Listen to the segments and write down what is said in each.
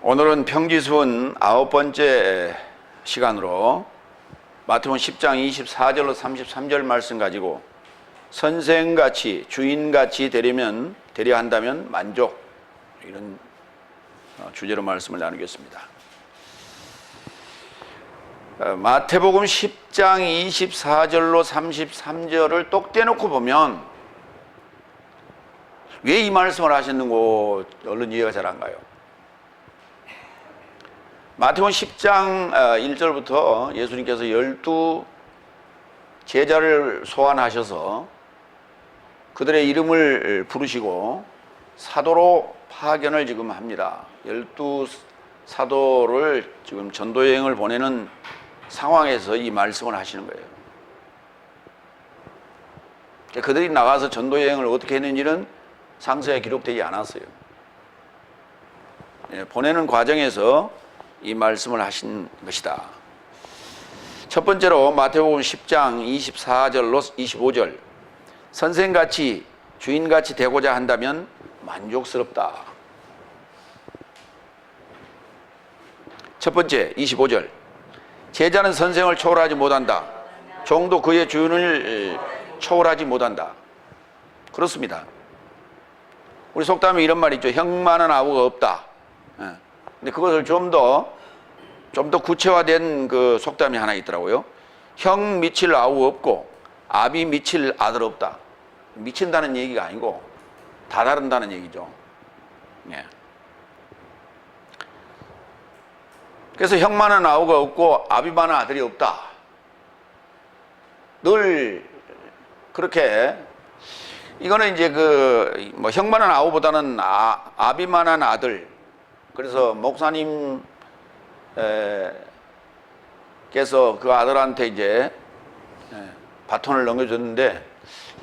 오늘은 평지수원 9번째 시간으로 마태복음 10장 24절로 33절 말씀 가지고 선생같이 주인같이 되려 한다면 만족, 이런 주제로 말씀을 나누겠습니다. 마태복음 10장 24절로 33절을 똑 떼놓고 보면 왜 이 말씀을 하셨는고 얼른 이해가 잘 안 가요. 마태복음 10장 1절부터 예수님께서 12 제자를 소환하셔서 그들의 이름을 부르시고 사도로 파견을 지금 합니다. 12 사도를 지금 전도여행을 보내는 상황에서 이 말씀을 하시는 거예요. 그들이 나가서 전도여행을 어떻게 했는지는 상세히 기록되지 않았어요. 보내는 과정에서 이 말씀을 하신 것이다. 첫 번째로 마태복음 10장 24절로 25절, 선생같이 주인같이 되고자 한다면 만족스럽다. 첫 번째 25절, 제자는 선생을 초월하지 못한다. 종도 그의 주인을 초월하지 못한다. 그렇습니다. 우리 속담에 이런 말이 있죠. 형 많은 아우가 없다. 근데 그것을 좀 더 구체화된 그 속담이 하나 있더라고요. 형 미칠 아우 없고 아비 미칠 아들 없다. 미친다는 얘기가 아니고 다 다른다는 얘기죠. 예. 그래서 형 많은 아우가 없고 아비 많은 아들이 없다. 늘 그렇게, 이거는 이제 형 많은 아우보다는 아비 많은 아들. 그래서 목사님 께서 그 아들한테 이제 바톤을 넘겨줬는데,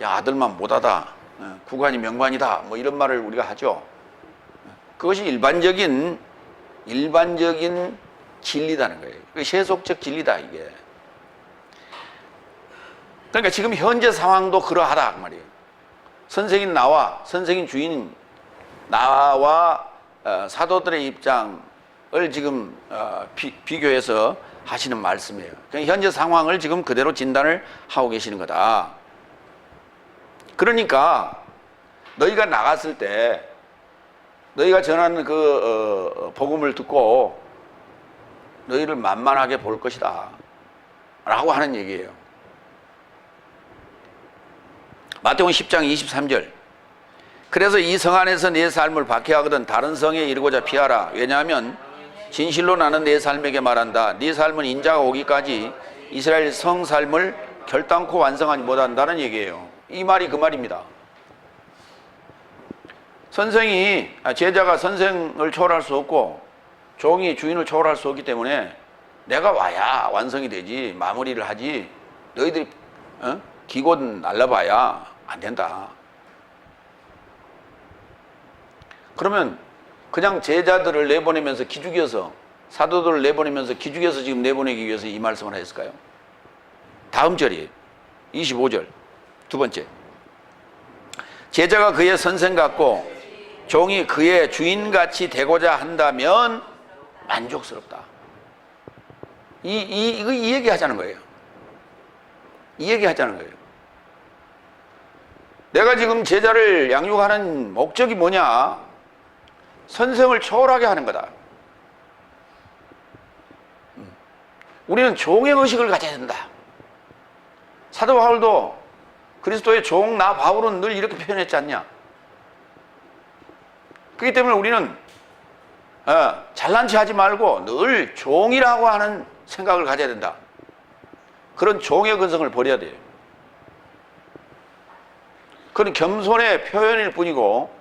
야, 아들만 못하다, 구관이 명관이다, 뭐 이런 말을 우리가 하죠. 그것이 일반적인 진리다는 거예요. 세속적 진리다, 이게. 그러니까 지금 현재 상황도 그러하다 그 말이에요. 선생인 주인 나와 사도들의 입장을 지금 비교해서 하시는 말씀이에요. 그러니까 현재 상황을 지금 그대로 진단을 하고 계시는 거다. 그러니까 너희가 나갔을 때 너희가 전하는 그 복음을 듣고 너희를 만만하게 볼 것이다 라고 하는 얘기예요. 마태복음 10장 23절, 그래서 이 성 안에서 내 삶을 박해하거든 다른 성에 이르고자 피하라. 왜냐하면 진실로 나는 내 삶에게 말한다. 네 삶은 인자가 오기까지 이스라엘 성 삶을 결단코 완성하지 못한다는 얘기예요. 이 말이 그 말입니다. 제자가 선생을 초월할 수 없고 종이 주인을 초월할 수 없기 때문에 내가 와야 완성이 되지, 마무리를 하지, 너희들이 기껏 날라봐야 안 된다. 그러면 그냥 제자들을 내보내면서 기죽여서, 사도들을 내보내면서 기죽여서 지금 내보내기 위해서 이 말씀을 했을까요? 다음 절이에요. 25절 두 번째, 제자가 그의 선생 같고 종이 그의 주인같이 되고자 한다면 만족스럽다. 이 얘기 하자는 거예요. 이 얘기 하자는 거예요. 내가 지금 제자를 양육하는 목적이 뭐냐? 선생을 초월하게 하는 거다. 우리는 종의 의식을 가져야 된다. 사도 바울도 그리스도의 종 나 바울은 늘 이렇게 표현했지 않냐? 그렇기 때문에 우리는 잘난 체 하지 말고 늘 종이라고 하는 생각을 가져야 된다. 그런 종의 근성을 버려야 돼요. 그건 겸손의 표현일 뿐이고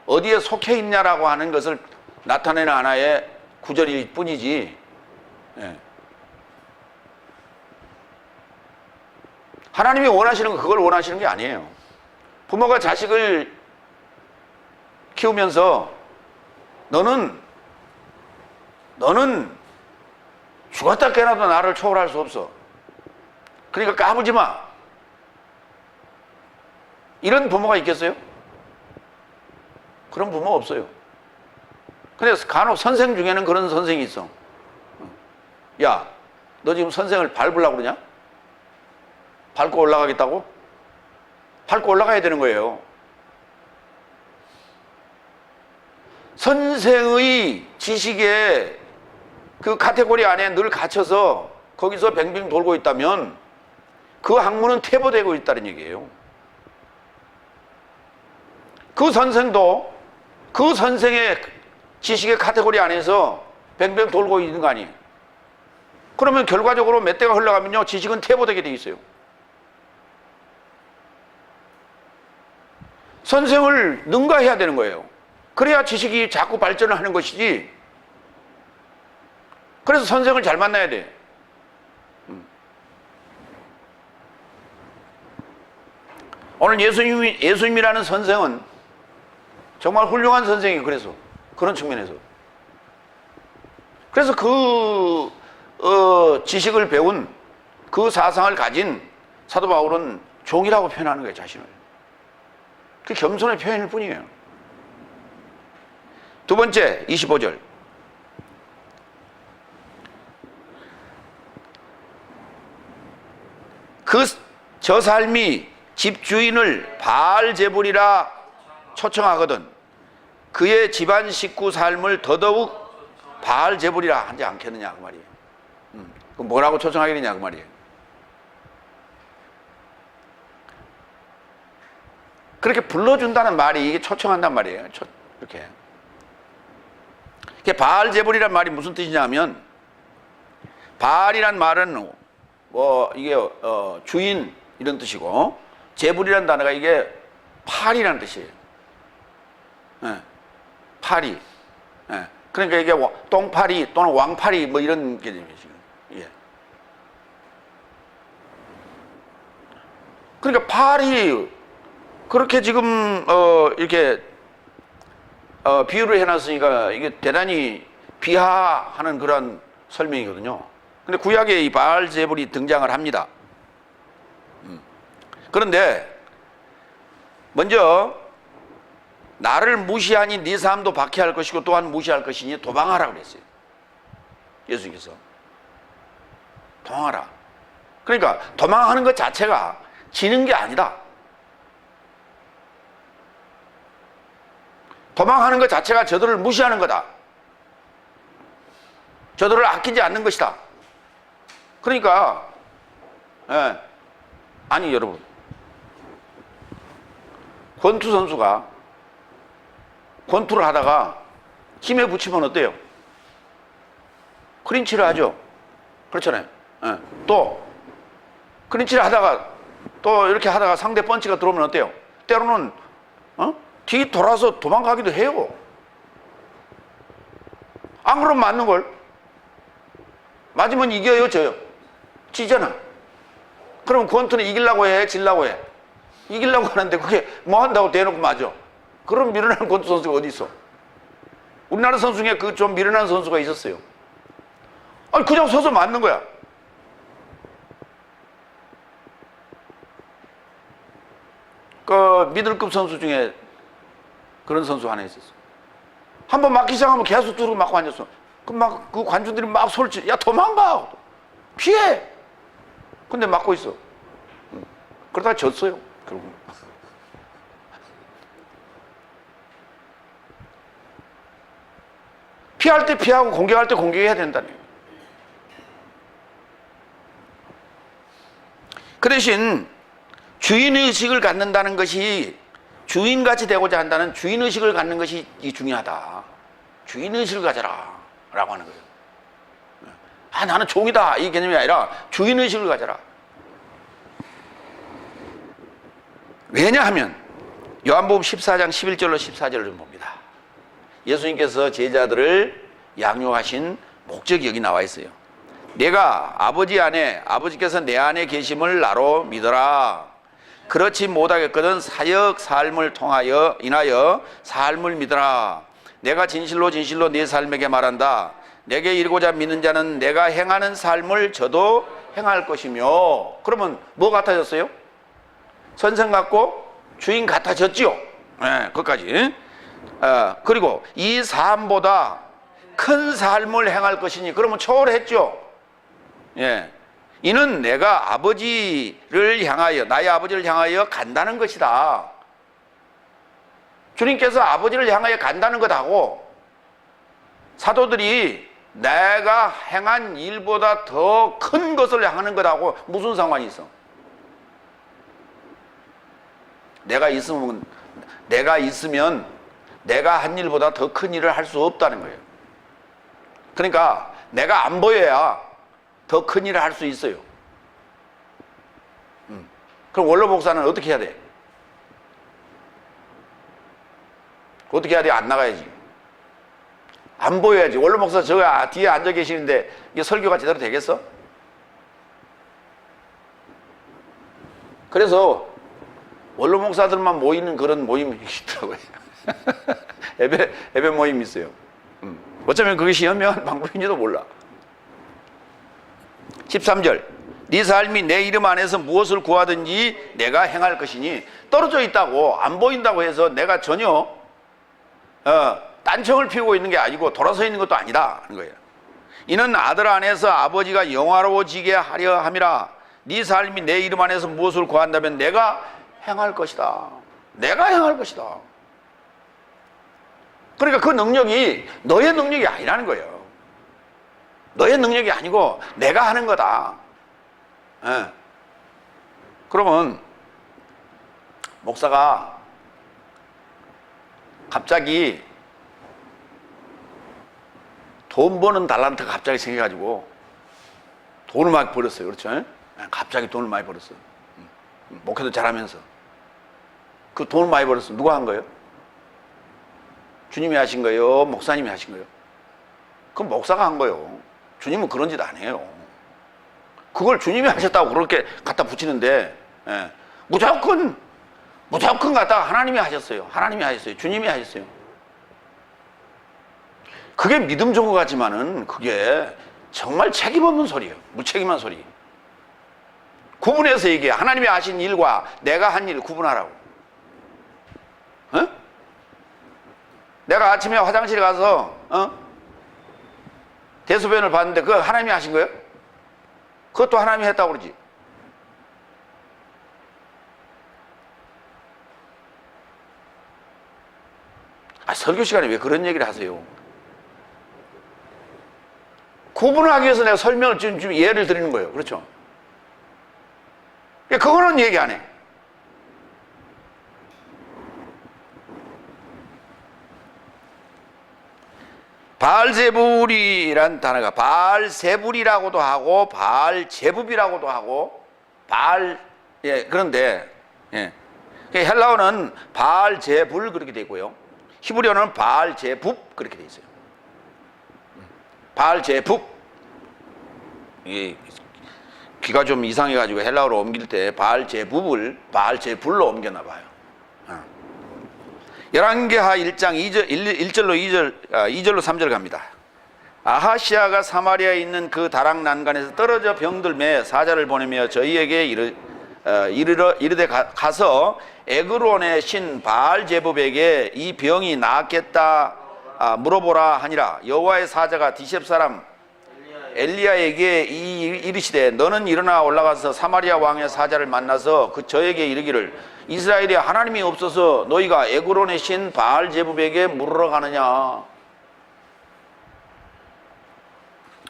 어디에 속해 있냐라고 하는 것을 나타내는 하나의 구절일 뿐이지, 하나님이 원하시는 건 그걸 원하시는 게 아니에요. 부모가 자식을 키우면서 너는 죽었다 깨어나도 나를 초월할 수 없어. 그러니까 까부지 마. 이런 부모가 있겠어요? 그런 부모 없어요. 그래서 간혹 선생 중에는 그런 선생이 있어. 야, 너 지금 선생을 밟으려고 그러냐? 밟고 올라가겠다고? 밟고 올라가야 되는 거예요. 선생의 지식에 그 카테고리 안에 늘 갇혀서 거기서 뱅뱅 돌고 있다면 그 학문은 퇴보되고 있다는 얘기예요. 그 선생도 그 선생의 지식의 카테고리 안에서 뱅뱅 돌고 있는 거 아니에요. 그러면 결과적으로 몇 대가 흘러가면요, 지식은 퇴보되게 돼 있어요. 선생을 능가해야 되는 거예요. 그래야 지식이 자꾸 발전을 하는 것이지. 그래서 선생을 잘 만나야 돼. 오늘 예수님이라는 선생은 정말 훌륭한 선생이에요. 그래서 그런 측면에서. 그래서 그 지식을 배운 그 사상을 가진 사도 바울은 종이라고 표현하는 거예요, 자신을. 그 겸손의 표현일 뿐이에요. 두 번째, 25절. 저 삶이 집주인을 바알제불이라 초청하거든 그의 집안 식구 삶을 더더욱 바알제불이라 하지 않겠느냐 그 말이에요. 그럼 뭐라고 초청하게 되냐 그 말이에요. 그렇게 불러준다는 말이 이게 초청한단 말이에요. 이렇게. 바알제불이란 말이 무슨 뜻이냐면, 바알이란 말은 뭐 이게 주인 이런 뜻이고, 제불이란 단어가 이게 팔이라는 뜻이에요. 예, 팔이. 예, 그러니까 이게 똥파리 또는 왕파리 뭐 이런 개념이에요 지금. 예. 그러니까 팔이 그렇게 지금 이렇게 비유를 해놨으니까 이게 대단히 비하하는 그런 설명이거든요. 근데 구약에 이 바알제불이 등장을 합니다. 그런데 먼저 나를 무시하니 네 삶도 박해할 것이고 또한 무시할 것이니 도망하라 그랬어요. 예수님께서 도망하라. 그러니까 도망하는 것 자체가 지는 게 아니다. 도망하는 것 자체가 저들을 무시하는 거다. 저들을 아끼지 않는 것이다. 그러니까 아니 여러분, 권투 선수가 권투를 하다가 힘에 부치면 어때요? 클린치를 하죠. 그렇잖아요. 또 클린치를 하다가 또 이렇게 하다가 상대 펀치가 들어오면 어때요? 때로는 뒤 돌아서 도망가기도 해요. 안 그러면 맞는 걸. 맞으면 이겨요, 져요? 지잖아. 그럼 권투는 이기려고 해, 지려고 해? 이기려고 하는데 그게 뭐 한다고 대놓고 맞아. 그럼 미련한 권투 선수가 어디 있어? 우리나라 선수 중에 그 좀 미련한 선수가 있었어요. 아니 그냥 서서 맞는 거야. 그 미들급 선수 중에 그런 선수 하나 있었어. 한번 맞기 시작하면 계속 뚜루고 맞고 앉았어. 그럼 막 그 관중들이 막 소리 쳐. 야 도망가! 피해! 근데 맞고 있어. 그러다가 졌어요. 결국. 피할 때 피하고 공격할 때 공격해야 된다는 거예요. 그 대신 주인의식을 갖는다는 것이, 주인같이 되고자 한다는 주인의식을 갖는 것이 중요하다. 주인의식을 가져라 라고 하는 거예요. 아 나는 종이다 이 개념이 아니라 주인의식을 가져라. 왜냐하면 요한복음 14장 11절로 14절을 좀 봅니다. 예수님께서 제자들을 양육하신 목적이 여기 나와 있어요. 내가 아버지 안에, 아버지께서 내 안에 계심을 나로 믿어라. 그렇지 못하겠거든 사역 삶을 통하여 인하여 삶을 믿어라. 내가 진실로 진실로 네 삶에게 말한다. 내게 이르고자 믿는 자는 내가 행하는 삶을 저도 행할 것이며. 그러면 뭐 같아졌어요? 선생 같고 주인 같아졌지요. 네, 그것까지. 그리고 이 삶보다 큰 삶을 행할 것이니, 그러면 초월했죠. 예. 이는 내가 아버지를 향하여, 나의 아버지를 향하여 간다는 것이다. 주님께서 아버지를 향하여 간다는 것하고 사도들이 내가 행한 일보다 더 큰 것을 하는 것하고 무슨 상관이 있어? 내가 있으면 내가 한 일보다 더 큰 일을 할 수 없다는 거예요. 그러니까 내가 안 보여야 더 큰 일을 할 수 있어요. 그럼 원로 목사는 어떻게 해야 돼? 어떻게 해야 돼? 안 나가야지. 안 보여야지. 원로 목사 저 뒤에 앉아 계시는데 이게 설교가 제대로 되겠어? 그래서 원로 목사들만 모이는 그런 모임이 있더라고요. 예배 모임이 있어요. 어쩌면 그것이 현명한 방법인지도 몰라. 13절, 네 삶이 내 이름 안에서 무엇을 구하든지 내가 행할 것이니, 떨어져 있다고 안 보인다고 해서 내가 전혀 딴청을 피우고 있는 게 아니고 돌아서 있는 것도 아니다 하는 거예요. 이는 아들 안에서 아버지가 영화로워지게 하려 함이라. 네 삶이 내 이름 안에서 무엇을 구한다면 내가 행할 것이다. 내가 행할 것이다. 그러니까 그 능력이 너의 능력이 아니라는 거예요. 너의 능력이 아니고 내가 하는 거다. 예. 그러면 목사가 갑자기 돈 버는 달란트가 갑자기 생겨가지고 돈을 많이 벌었어요. 그렇죠? 예? 갑자기 돈을 많이 벌었어요. 목회도 잘하면서. 그 돈을 많이 벌었어요. 누가 한 거예요? 주님이 하신 거예요? 목사님이 하신 거예요? 그럼 목사가 한 거예요. 주님은 그런 짓 안 해요. 그걸 주님이 하셨다고 그렇게 갖다 붙이는데, 예. 무조건 갖다가 하나님이 하셨어요. 하나님이 하셨어요. 주님이 하셨어요. 그게 믿음 좋은 것 같지만은 그게 정말 책임 없는 소리예요. 무책임한 소리. 구분해서 얘기해. 하나님이 하신 일과 내가 한 일을 구분하라고. 어? 내가 아침에 화장실에 가서 대소변을 봤는데 그거 하나님이 하신 거예요? 그것도 하나님이 했다고 그러지. 설교 시간에 왜 그런 얘기를 하세요? 구분을 하기 위해서 내가 설명을 좀 예를 드리는 거예요. 그렇죠? 그거는 얘기 안 해. 바알제불이란 단어가 바알세불이라고도 하고 바알제붑이라고도 하고 그런데 헬라어는 바알제불 그렇게 되어 있고요. 히브리어는 바알제붑 그렇게 되어 있어요. 바알제붑. 귀가 좀 이상해가지고 헬라어로 옮길 때 바알제붑을 바알제불로 옮겼나 봐요. 열왕기하 1장 1절로 3절 갑니다. 아하시아가 사마리아에 있는 그 다락 난간에서 떨어져 병들매 사자를 보내며 저희에게 이르되 가서 에그론의 신 바알제붑에게 이 병이 나았겠다 물어보라 하니라. 여호와의 사자가 디셉 사람 엘리야에게 이르시되 너는 일어나 올라가서 사마리아 왕의 사자를 만나서 저에게 이르기를 이스라엘에 하나님이 없어서 너희가 에그론의 신 바알제붑에게 물으러 가느냐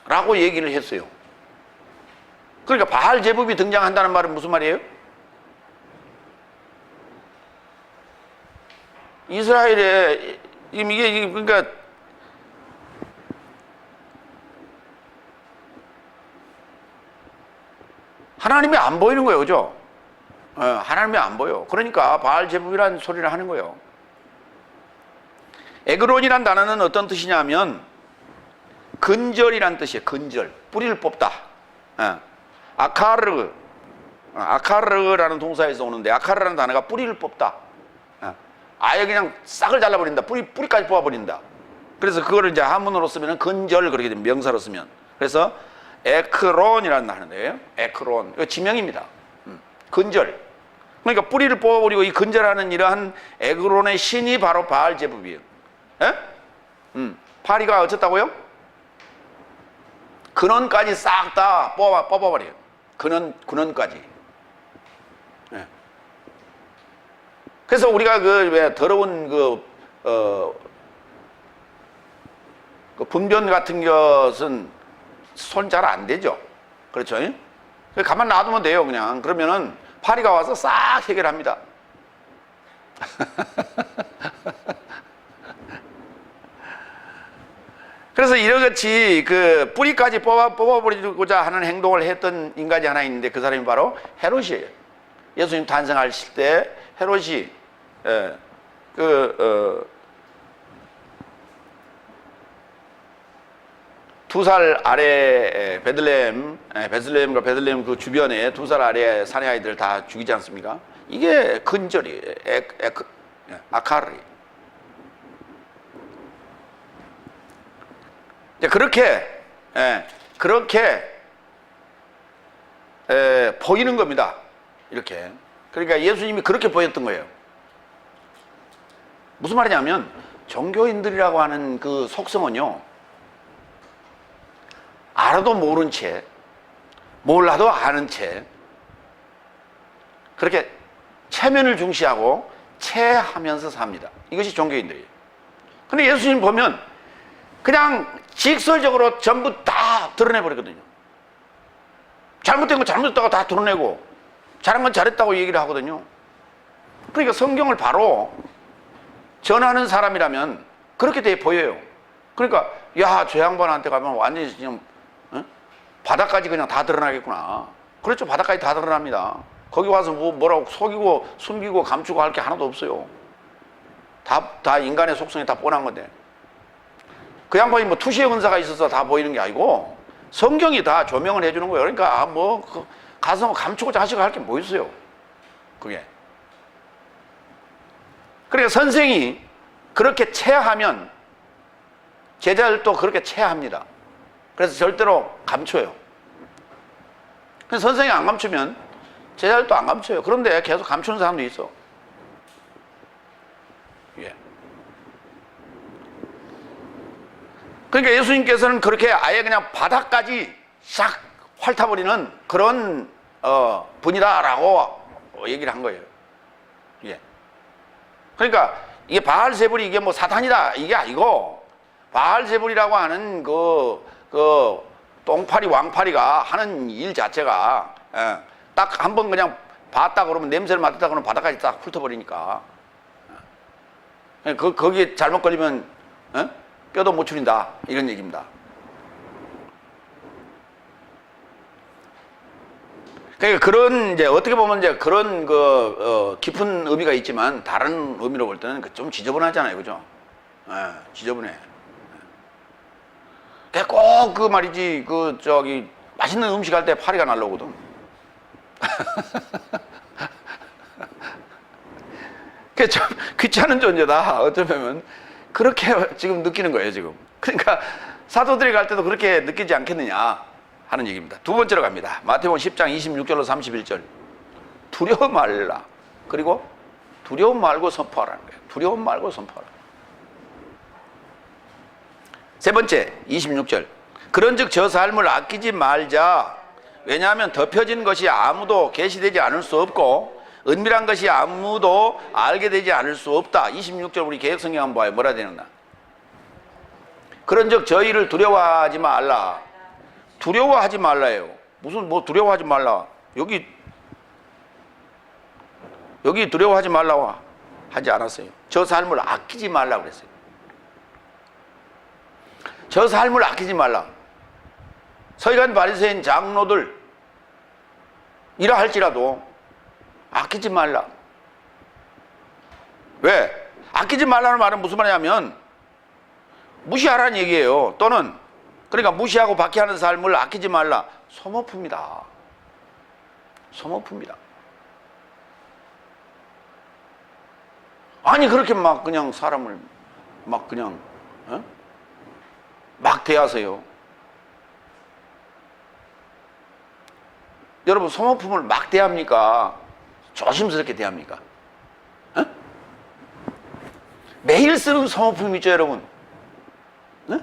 라고 얘기를 했어요. 그러니까 바알제붑이 등장한다는 말은 무슨 말이에요? 이스라엘에 이게 그러니까 하나님이 안 보이는 거예요. 그죠? 하나님이 안 보여. 그러니까 바알제붑이라는 소리를 하는 거예요. 에그론이란 단어는 어떤 뜻이냐면 근절이란 뜻이에요. 근절. 뿌리를 뽑다. 아카르라는 동사에서 오는데 아카르라는 단어가 뿌리를 뽑다. 아예 그냥 싹을 잘라버린다. 뿌리까지 뽑아버린다. 그래서 그거를 이제 한문으로 쓰면 근절 그렇게 됩니다. 명사로 쓰면. 그래서 에크론이라는 단어인데요. 에크론. 이거 지명입니다. 근절. 그러니까 뿌리를 뽑아버리고 이 근절하는 이러한 에그론의 신이 바로 바알제불이에요. 예? 파리가 어쨌다고요? 근원까지 싹 다 뽑아버려요. 근원까지. 예. 그래서 우리가 그 왜 더러운 그 분변 같은 것은 손 잘 안 대죠. 그렇죠? 가만 놔두면 돼요, 그냥. 그러면은 파리가 와서 싹 해결합니다. 그래서 이러같이 그 뿌리까지 뽑아버리고자 하는 행동을 했던 인간이 하나 있는데 그 사람이 바로 헤롯이에요. 예수님 탄생하실 때 헤롯이 두 살 아래 베들레헴과 베들레헴 그 주변에 2살 아래 사내 아이들 다 죽이지 않습니까? 이게 근절이에요. 아카르. 그렇게 보이는 겁니다. 이렇게. 그러니까 예수님이 그렇게 보였던 거예요. 무슨 말이냐면 종교인들이라고 하는 그 속성은요, 알아도 모른 채, 몰라도 아는 채, 그렇게 체면을 중시하고 체하면서 삽니다. 이것이 종교인들이에요. 근데 예수님 보면 그냥 직설적으로 전부 다 드러내버리거든요. 잘못된 건 잘못했다고 다 드러내고, 잘한 건 잘했다고 얘기를 하거든요. 그러니까 성경을 바로 전하는 사람이라면 그렇게 돼 보여요. 그러니까, 야, 저 양반한테 가면 완전히 지금, 바닥까지 그냥 다 드러나겠구나. 그렇죠. 바닥까지 다 드러납니다. 거기 와서 뭐라고 속이고, 숨기고, 감추고 할 게 하나도 없어요. 다 인간의 속성이 다 뻔한 건데. 그 양반이 뭐 투시의 은사가 있어서 다 보이는 게 아니고 성경이 다 조명을 해주는 거예요. 그러니까 가서 감추고 자식을 할 게 뭐 있어요. 그게. 그러니까 선생이 그렇게 체하면 제자들도 그렇게 체합니다. 그래서 절대로 감춰요. 그래서 선생이 안 감추면 제자들도 안 감춰요. 그런데 계속 감추는 사람도 있어. 예. 그러니까 예수님께서는 그렇게 아예 그냥 바닥까지 싹 핥아버리는 그런 분이다라고 얘기를 한 거예요. 예. 그러니까 이게 바알세불이 이게 뭐 사탄이다 이게 아니고 바알세불이라고 하는 그 똥파리 왕파리가 하는 일 자체가 딱 한 번 그냥 봤다 그러면 냄새를 맡았다 그러면 바닥까지 딱 훑어버리니까 거기에 잘못 걸리면 뼈도 못 추린다 이런 얘기입니다. 그러니까 그런 이제 어떻게 보면 이제 그런 깊은 의미가 있지만 다른 의미로 볼 때는 좀 지저분하잖아요, 그죠? 지저분해. 꼭 그 말이지 맛있는 음식 할 때 파리가 날라오거든. 그게 좀 귀찮은 존재다. 어쩌면 그렇게 지금 느끼는 거예요, 지금. 그러니까 사도들이 갈 때도 그렇게 느끼지 않겠느냐 하는 얘기입니다. 두 번째로 갑니다. 마태복음 10장 26절로 31절. 두려워 말라. 그리고 두려움 말고 선포하라는 거예요. 두려움 말고 선포하라. 세 번째, 26절. 그런즉 저 삶을 아끼지 말자. 왜냐하면 덮여진 것이 아무도 계시되지 않을 수 없고 은밀한 것이 아무도 알게 되지 않을 수 없다. 26절 우리 개혁성경 한번 봐요. 뭐라 되는가? 그런즉 저희를 두려워하지 말라. 두려워하지 말라예요. 무슨 두려워하지 말라. 여기 두려워하지 말라고 하지 않았어요. 저 삶을 아끼지 말라 그랬어요. 저 삶을 아끼지 말라. 서기관 바리새인 장로들 이라 할지라도 아끼지 말라. 왜? 아끼지 말라는 말은 무슨 말이냐면 무시하라는 얘기예요. 또는 그러니까 무시하고 박해하는 삶을 아끼지 말라. 소모품이다. 소모품이다. 아니 그렇게 막 그냥 사람을 막 그냥 막 대하세요. 여러분 소모품을 막 대합니까? 조심스럽게 대합니까? 어? 매일 쓰는 소모품 있죠, 여러분? 어?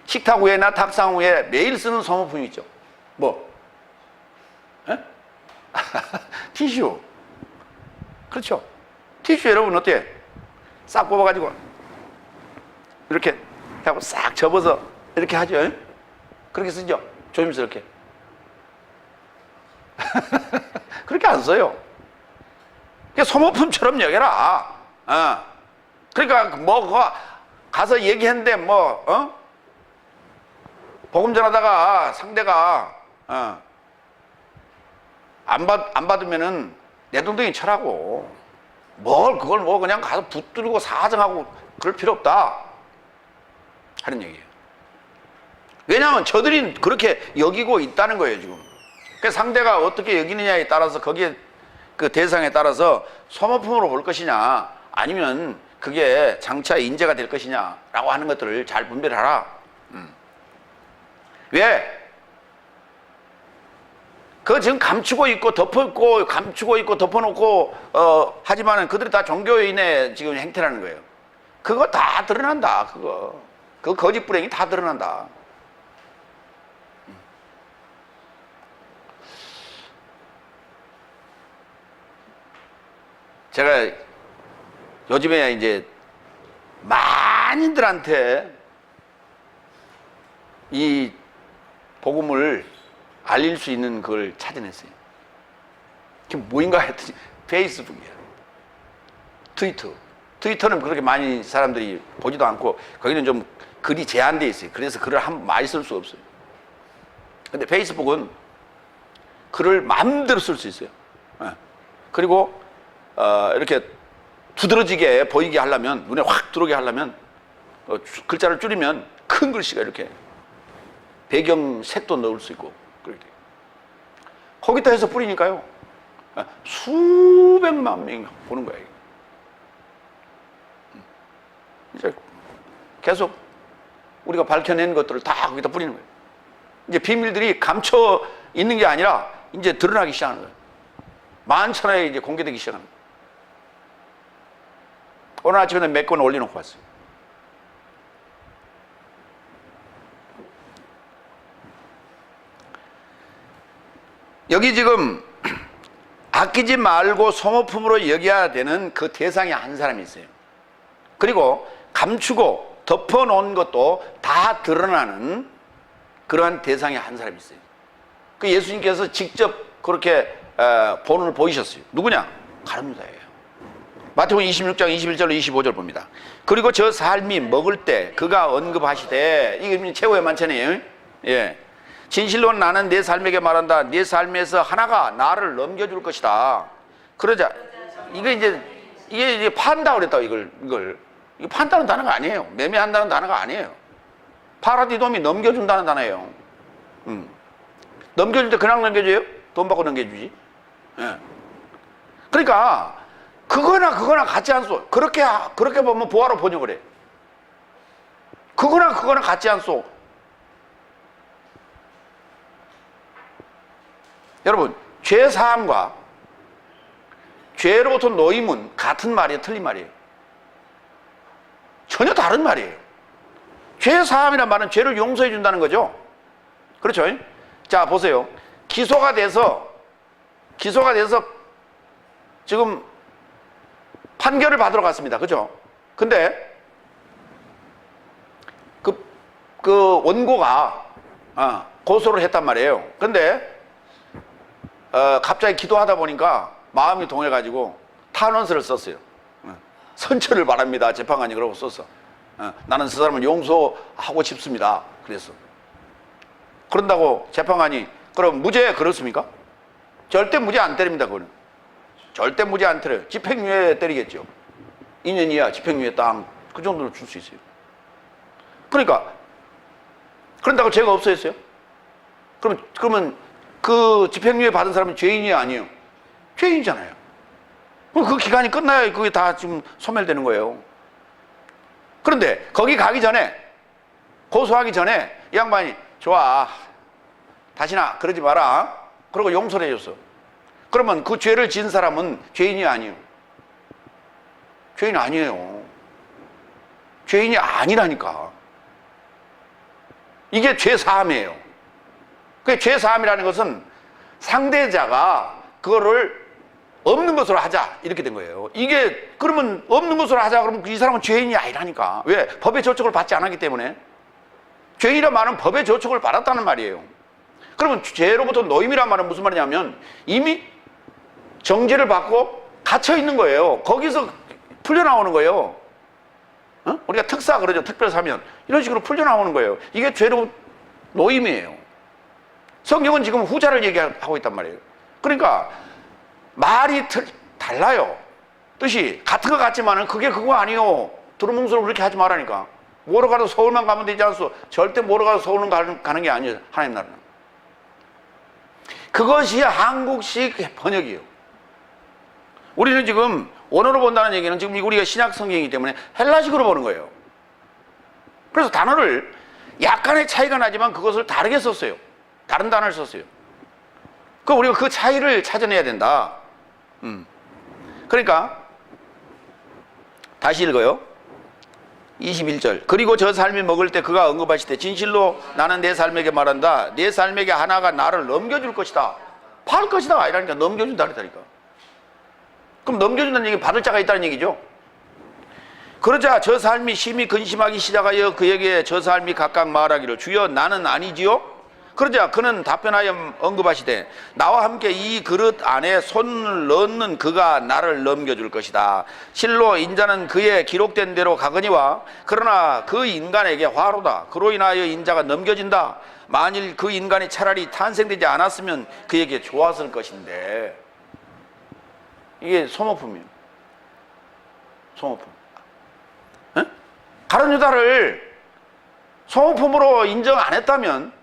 식탁 위에나 탁상 위에 매일 쓰는 소모품 있죠. 뭐? 어? 티슈. 그렇죠? 티슈 여러분 어때요? 싹 뽑아가지고 이렇게 하고 싹 접어서 이렇게 하죠. 그렇게 쓰죠? 조심스럽게. 그렇게 안 써요. 소모품처럼 여겨라. 그러니까 뭐 가서 얘기했는데 뭐 복음 전하다가 상대가 안 받으면은 내 동생이 쳐라고. 뭘 그걸 뭐 그냥 가서 붙들고 사정하고 그럴 필요 없다 하는 얘기예요. 왜냐하면 저들이 그렇게 여기고 있다는 거예요 지금. 그러니까 상대가 어떻게 여기느냐에 따라서 거기에 그 대상에 따라서 소모품으로 볼 것이냐 아니면 그게 장차 인재가 될 것이냐라고 하는 것들을 잘 분별하라. 왜? 그거 지금 감추고 있고 덮어있고 감추고 있고 덮어놓고 하지만은 그들이 다 종교인의 지금 행태라는 거예요. 그거 다 드러난다. 그 거짓 불행이 다 드러난다. 제가 요즘에 이제 많이들한테 이 복음을 알릴 수 있는 그걸 찾아냈어요. 그게 뭐인가 했더니 페이스북이야. 트위터는 그렇게 많이 사람들이 보지도 않고 거기는 좀 글이 제한되어 있어요. 그래서 글을 많이 쓸 수 없어요. 근데 페이스북은 글을 마음대로 쓸 수 있어요. 그리고 이렇게 두드러지게 보이게 하려면, 눈에 확 들어오게 하려면 글자를 줄이면 큰 글씨가 이렇게 배경 색도 넣을 수 있고 그렇게. 거기다 해서 뿌리니까요 수백만 명이 보는 거예요. 이제 계속 우리가 밝혀낸 것들을 다 거기다 뿌리는 거예요. 이제 비밀들이 감춰 있는 게 아니라 이제 드러나기 시작하는 거예요. 만천하에 이제 공개되기 시작하는 거예요. 오늘 아침에 몇 건 올려놓고 왔어요. 여기 지금 아끼지 말고 소모품으로 여겨야 되는 그 대상이 한 사람이 있어요. 그리고 감추고 덮어놓은 것도 다 드러나는 그러한 대상이 한 사람이 있어요. 그 예수님께서 직접 그렇게 본을 보이셨어요. 누구냐? 가룟유다예요. 마태복음 26장 21절로 25절 봅니다. 그리고 저 삶이 먹을 때 그가 언급하시되, 이게 최후의 만찬이에요. 예. 진실로 나는 내 삶에게 말한다. 내 삶에서 하나가 나를 넘겨줄 것이다. 그러자 이게 이제 판다 그랬다. 이걸 이거 판다는 단어가 아니에요. 매매한다는 단어가 아니에요. 파라디돔이 넘겨준다는 단어예요. 넘겨줄 때 그냥 넘겨줘요? 돈 받고 넘겨주지. 예. 그러니까 그거나 같지 않소. 그렇게 보면 보화로 번역을 해. 그거나 같지 않소. 여러분, 죄사함과 죄로부터 노임은 같은 말이에요, 틀린 말이에요? 전혀 다른 말이에요. 죄사함이란 말은 죄를 용서해 준다는 거죠. 그렇죠? 자, 보세요. 기소가 돼서 지금 판결을 받으러 갔습니다. 그죠? 근데 그 원고가 고소를 했단 말이에요. 근데 갑자기 기도하다 보니까 마음이 동해가지고 탄원서를 썼어요. 선처를 바랍니다. 재판관이 그러고 썼어. 나는 그 사람을 용서하고 싶습니다. 그랬어. 그런다고 재판관이 그럼 무죄 그렇습니까? 절대 무죄 안 때립니다. 그거는 절대 무죄 안 때려요. 집행유예 때리겠죠. 2년 이하 집행유예 딱 그 정도로 줄 수 있어요. 그런다고 죄가 없어졌어요? 그러면 그 집행유예 받은 사람은 죄인이 아니에요? 죄인이잖아요. 그럼 그 기간이 끝나야 그게 다 지금 소멸되는 거예요. 그런데 거기 가기 전에, 고소하기 전에 이 양반이 좋아, 다시나 그러지 마라. 그러고 용서를 해줬어. 그러면 그 죄를 지은 사람은 죄인이 아니에요. 죄인 아니에요. 죄인이 아니라니까. 이게 죄사함이에요. 그 죄사함이라는 것은 상대자가 그거를 없는 것으로 하자 이렇게 된 거예요. 이게 그러면 없는 것으로 하자 그러면 이 사람은 죄인이 아니라니까. 왜? 법의 저촉을 받지 않았기 때문에. 죄인이란 말은 법의 저촉을 받았다는 말이에요. 그러면 죄로부터 노임이란 말은 무슨 말이냐면 이미 정죄를 받고 갇혀 있는 거예요. 거기서 풀려나오는 거예요. 우리가 특사 그러죠. 특별사면 이런 식으로 풀려나오는 거예요. 이게 죄로 노임이에요. 성경은 지금 후자를 얘기하고 있단 말이에요. 그러니까 말이 달라요. 뜻이 같은 것 같지만은 그게 그거 아니요. 두루뭉술을 그렇게 하지 말라니까. 뭐로 가도 서울만 가면 되지 않소. 절대 뭐로 가도 서울은 가는 게 아니에요. 하나님 나라는. 그것이 한국식 번역이에요. 우리는 지금 원어로 본다는 얘기는 지금 우리가 신약 성경이기 때문에 헬라식으로 보는 거예요. 그래서 단어를 약간의 차이가 나지만 그것을 다르게 썼어요. 다른 단어를 썼어요. 그 우리가 그 차이를 찾아내야 된다. 그러니까 다시 읽어요. 21절. 그리고 저 삶이 먹을 때 그가 언급하실 때 진실로 나는 내 삶에게 말한다. 내 삶에게 하나가 나를 넘겨줄 것이다. 팔 것이다 아니라니까. 넘겨준다 그랬다니까. 그럼 넘겨준다는 얘기는 받을 자가 있다는 얘기죠. 그러자 저 삶이 심히 근심하기 시작하여 그에게 저 삶이 각각 말하기를 주여 나는 아니지요. 그러자 그는 답변하여 언급하시되 나와 함께 이 그릇 안에 손을 넣는 그가 나를 넘겨줄 것이다. 실로 인자는 그의 기록된 대로 가거니와 그러나 그 인간에게 화로다. 그로 인하여 인자가 넘겨진다. 만일 그 인간이 차라리 탄생되지 않았으면 그에게 좋았을 것인데. 이게 소모품이에요. 소모품. 가룟 유다를 소모품으로 인정 안 했다면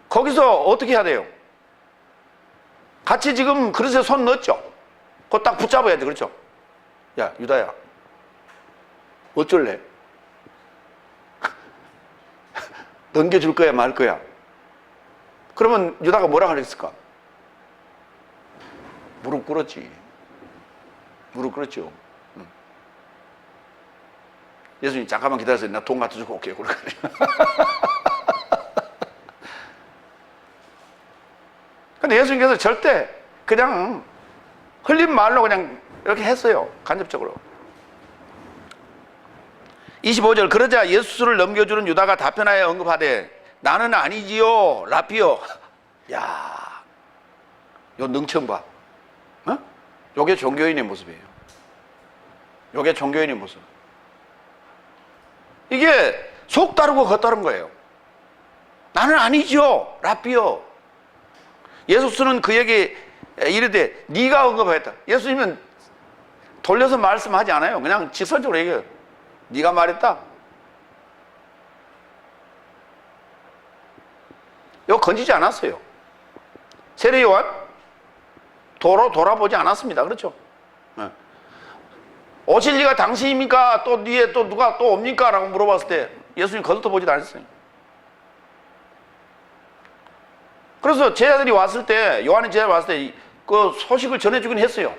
거기서 어떻게 해야 돼요? 같이 지금 그릇에 손 넣었죠? 그거 딱 붙잡아야 돼. 그렇죠? 야 유다야 어쩔래? 넘겨줄 거야 말 거야? 그러면 유다가 뭐라 그랬을까? 무릎 꿇었지. 무릎 꿇었죠. 예수님 잠깐만 기다려서 나 돈 갖다 주고 올게요. 근데 예수님께서 절대 그냥 흘린 말로 그냥 이렇게 했어요. 간접적으로. 25절. 그러자 예수를 넘겨주는 유다가 답변하여 언급하되 나는 아니지요 라피요. 야, 요 능청 봐. 요게 종교인의 모습이에요. 요게 종교인의 모습. 이게 속 다르고 겉 다른 거예요. 나는 아니죠 라피요. 예수는 그에게 이르되 네가 언급했다. 예수님은 돌려서 말씀하지 않아요. 그냥 직설적으로 얘기해요. 네가 말했다. 이거 건지지 않았어요. 세례 요한 돌아보지 않았습니다. 그렇죠? 오실 리가 당신입니까? 또 뒤에 또 누가 또 옵니까? 라고 물어봤을 때 예수님 거들떠보지도 않았어요. 그래서 제자들이 왔을 때, 요한의 제자들이 왔을 때 그 소식을 전해주긴 했어요.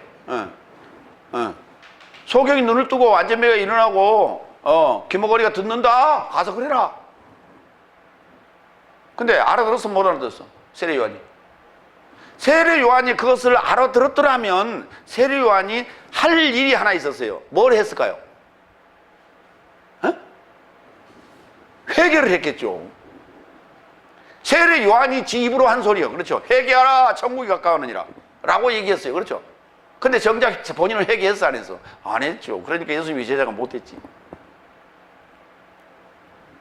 소경이 눈을 뜨고 완전매가 일어나고 귀머거리가 듣는다. 가서 그래라. 근데 알아들었어 못 알아들었어? 세례 요한이. 세례 요한이 그것을 알아들었더라면 세례 요한이 할 일이 하나 있었어요. 뭘 했을까요? 회개를 했겠죠. 세례 요한이 지 입으로 한 소리요. 그렇죠? 회개하라 천국이 가까우느니라 라고 얘기했어요. 그렇죠? 근데 정작 본인은 회개했어 안 했어? 안 했죠. 그러니까 예수님이 제자가 못했지.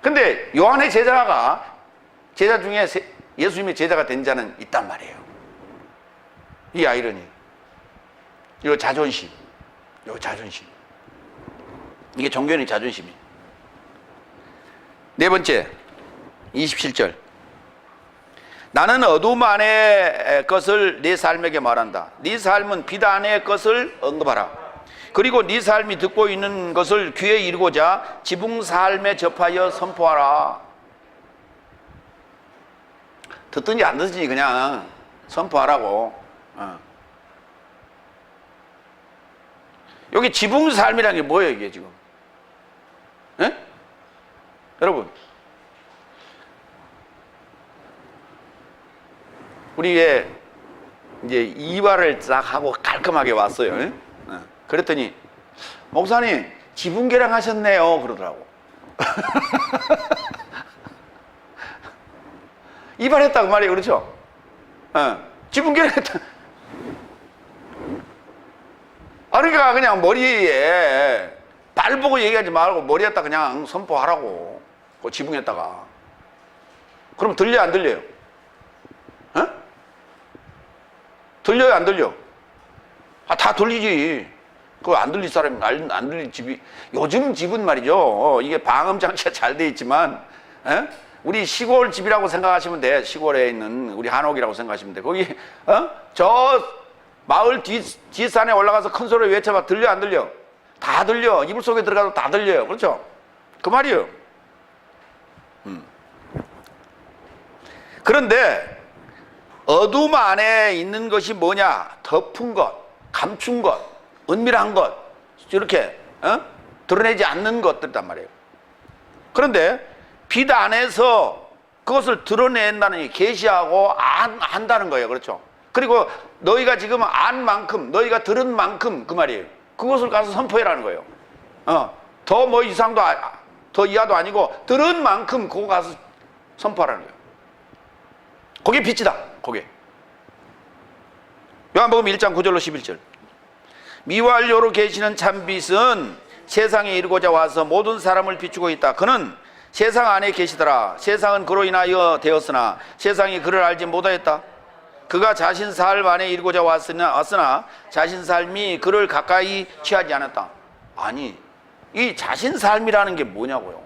근데 요한의 제자 중에 예수님의 제자가 된 자는 있단 말이에요. 이 아이러니. 이 자존심. 이게 종교인의 자존심이에요. 네 번째 27절. 나는 어둠 안의 것을 네 삶에게 말한다. 네 삶은 빛 안의 것을 언급하라. 그리고 네 삶이 듣고 있는 것을 귀에 이르고자 지붕 삶에 접하여 선포하라. 듣든지 안 듣든지 그냥 선포하라고. 여기 지붕 삶이라는 게 뭐예요, 이게 지금? 예? 여러분, 우리 이제 이화를 싹 하고 깔끔하게 왔어요. 예? 그랬더니 목사님 지붕 개량하셨네요 그러더라고. 이발했다고 말이에요, 그렇죠? 지붕 개량했다. 그러니까 그냥 머리에 발 보고 얘기하지 말고 머리에다 그냥 선포하라고. 그 지붕에다가. 그럼 들려요, 안 들려요? 들려요, 안 들려? 다 들리지. 그거 안 들릴 사람이 안 들릴 집이, 요즘 집은 말이죠. 이게 방음 장치가 잘 돼 있지만, 우리 시골 집이라고 생각하시면 돼. 시골에 있는 우리 한옥이라고 생각하시면 돼. 거기, 저 마을 뒷산에 올라가서 큰 소리로 외쳐봐. 들려, 안 들려? 다 들려. 이불 속에 들어가도 다 들려요. 그렇죠? 그 말이에요. 그런데, 어둠 안에 있는 것이 뭐냐? 덮은 것, 감춘 것, 은밀한 것, 이렇게 드러내지 않는 것들이란 말이에요. 그런데 빛 안에서 그것을 드러낸다는 게 계시하고 안다는 거예요. 그렇죠? 그리고 너희가 지금 안 만큼, 너희가 들은 만큼 그 말이에요. 그것을 가서 선포해라는 거예요. 더 뭐 이상도 더 이하도 아니고 들은 만큼 그거 가서 선포하라는 거예요. 그게 빛이다. 그게. 요한복음 1장 9절로 11절. 미완료로 계시는 참빛은 세상에 이르고자 와서 모든 사람을 비추고 있다. 그는 세상 안에 계시더라. 세상은 그로 인하여 되었으나 세상이 그를 알지 못하였다. 그가 자신 삶 안에 이르고자 왔으나 자신 삶이 그를 가까이 취하지 않았다. 아니, 이 자신 삶이라는 게 뭐냐고요.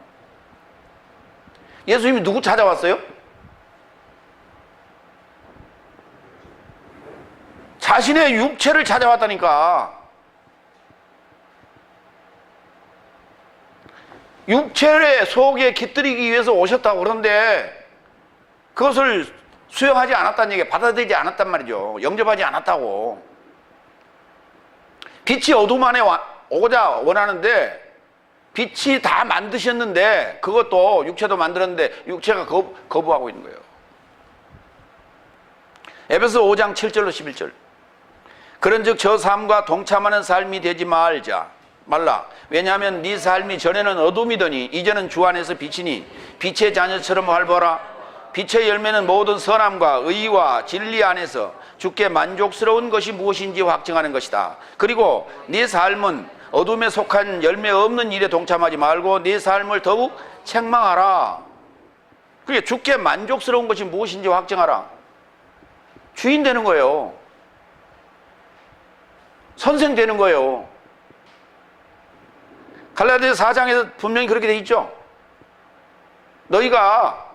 예수님이 누구 찾아왔어요? 자신의 육체를 찾아왔다니까. 육체의 속에 깃들이기 위해서 오셨다고. 그런데 그것을 수용하지 않았다는 얘기예요. 받아들이지 않았단 말이죠. 영접하지 않았다고. 빛이 어둠 안에 오고자 원하는데 빛이 다 만드셨는데, 그것도 육체도 만들었는데 육체가 거부하고 있는 거예요. 에베소 5장 7절로 11절. 그런즉 저 삶과 동참하는 삶이 되지 말라. 왜냐하면 네 삶이 전에는 어둠이더니 이제는 주 안에서 빛이니 빛의 자녀처럼 활보하라. 빛의 열매는 모든 선함과 의와 진리 안에서 주께 만족스러운 것이 무엇인지 확증하는 것이다. 그리고 네 삶은 어둠에 속한 열매 없는 일에 동참하지 말고 네 삶을 더욱 책망하라. 그게 주께 만족스러운 것이 무엇인지 확증하라. 주인 되는 거예요. 선생 되는 거예요. 갈라디아서 4장에서 분명히 그렇게 돼 있죠. 너희가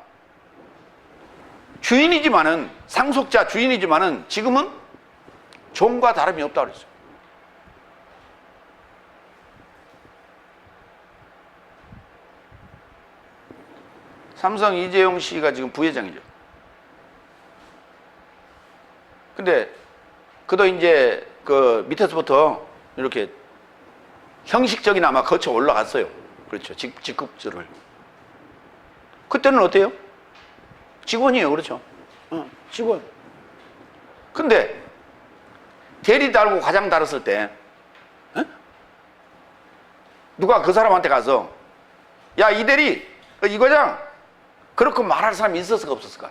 주인이지만은, 상속자 주인이지만은 지금은 종과 다름이 없다고 그랬어요. 삼성 이재용 씨가 지금 부회장이죠. 근데 그도 이제 그 밑에서부터 이렇게 형식적인 아마 거쳐 올라갔어요. 그렇죠. 직급들을. 그때는 어때요? 직원이에요. 그렇죠. 직원. 근데 대리 달고 과장 달았을 때 누가 그 사람한테 가서 야, 이 대리, 이 과장, 그렇게 말할 사람이 있었을까 없었을까?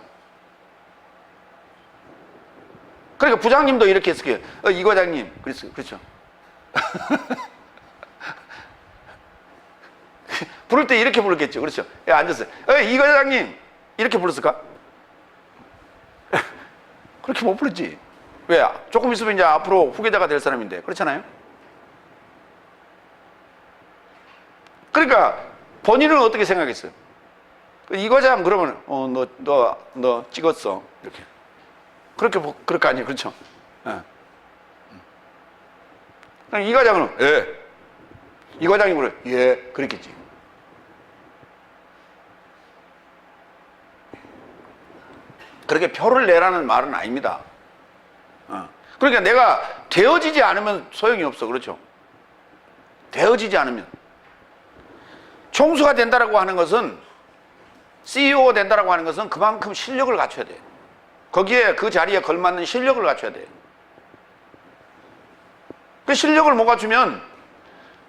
그러니까 부장님도 이렇게 했을 거예요. 이 과장님. 그랬어요. 그렇죠. 부를 때 이렇게 불렀겠죠. 그렇죠. 앉았어요. 이 과장님. 이렇게 불렀을까? 그렇게 못 부르지. 왜? 조금 있으면 이제 앞으로 후계자가 될 사람인데. 그렇잖아요. 그러니까 본인은 어떻게 생각했어요? 이 과장 그러면 너 찍었어. 이렇게. 그럴 거 아니에요. 그렇죠? 예. 이 과장은 예. 이 과장이 그래. 예. 그랬겠지. 그렇게 표를 내라는 말은 아닙니다. 그러니까 내가 되어지지 않으면 소용이 없어. 그렇죠? 되어지지 않으면. 총수가 된다라고 하는 것은, CEO가 된다라고 하는 것은 그만큼 실력을 갖춰야 돼요. 거기에 그 자리에 걸맞는 실력을 갖춰야 돼요. 그 실력을 못 갖추면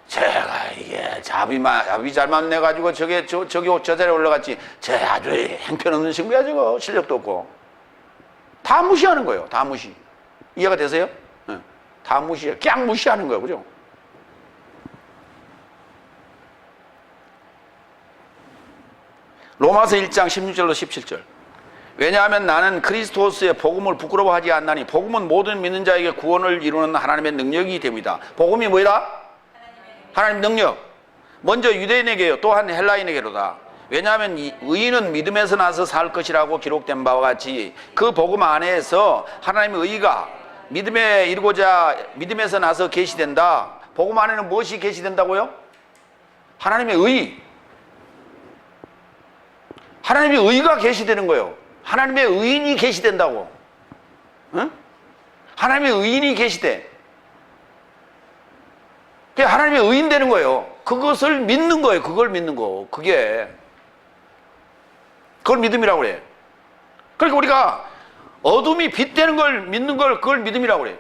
제가 이게 잡이 잘 맞네 가지고 저기 저 자리에 올라갔지, 쟤 아주 행편없는 친구야 저거, 실력도 없고. 다 무시하는 거예요. 다 무시. 이해가 되세요? 네. 다 무시해. 그냥 무시하는 거예요. 그죠? 로마서 1장 16절로 17절. 왜냐하면 나는 그리스도스의 복음을 부끄러워하지 않나니 복음은 모든 믿는 자에게 구원을 이루는 하나님의 능력이 됩니다. 복음이 뭐다? 하나님 능력. 먼저 유대인에게요, 또한 헬라인에게로다. 왜냐하면 의인은 믿음에서 나서 살 것이라고 기록된 바와 같이 그 복음 안에서 하나님의 의가 믿음에 이르고자 믿음에서 나서 계시된다. 복음 안에는 무엇이 계시된다고요? 하나님의 의. 하나님의 의가 계시되는 거예요. 하나님의 의인이 계시된다고. 응? 하나님의 의인이 계시대. 그게 하나님의 의인 되는 거예요. 그것을 믿는 거예요. 그걸 믿는 거. 그걸 믿음이라고 그래. 그러니까 우리가 어둠이 빛 되는 걸 믿는 걸, 그걸 믿음이라고 그래.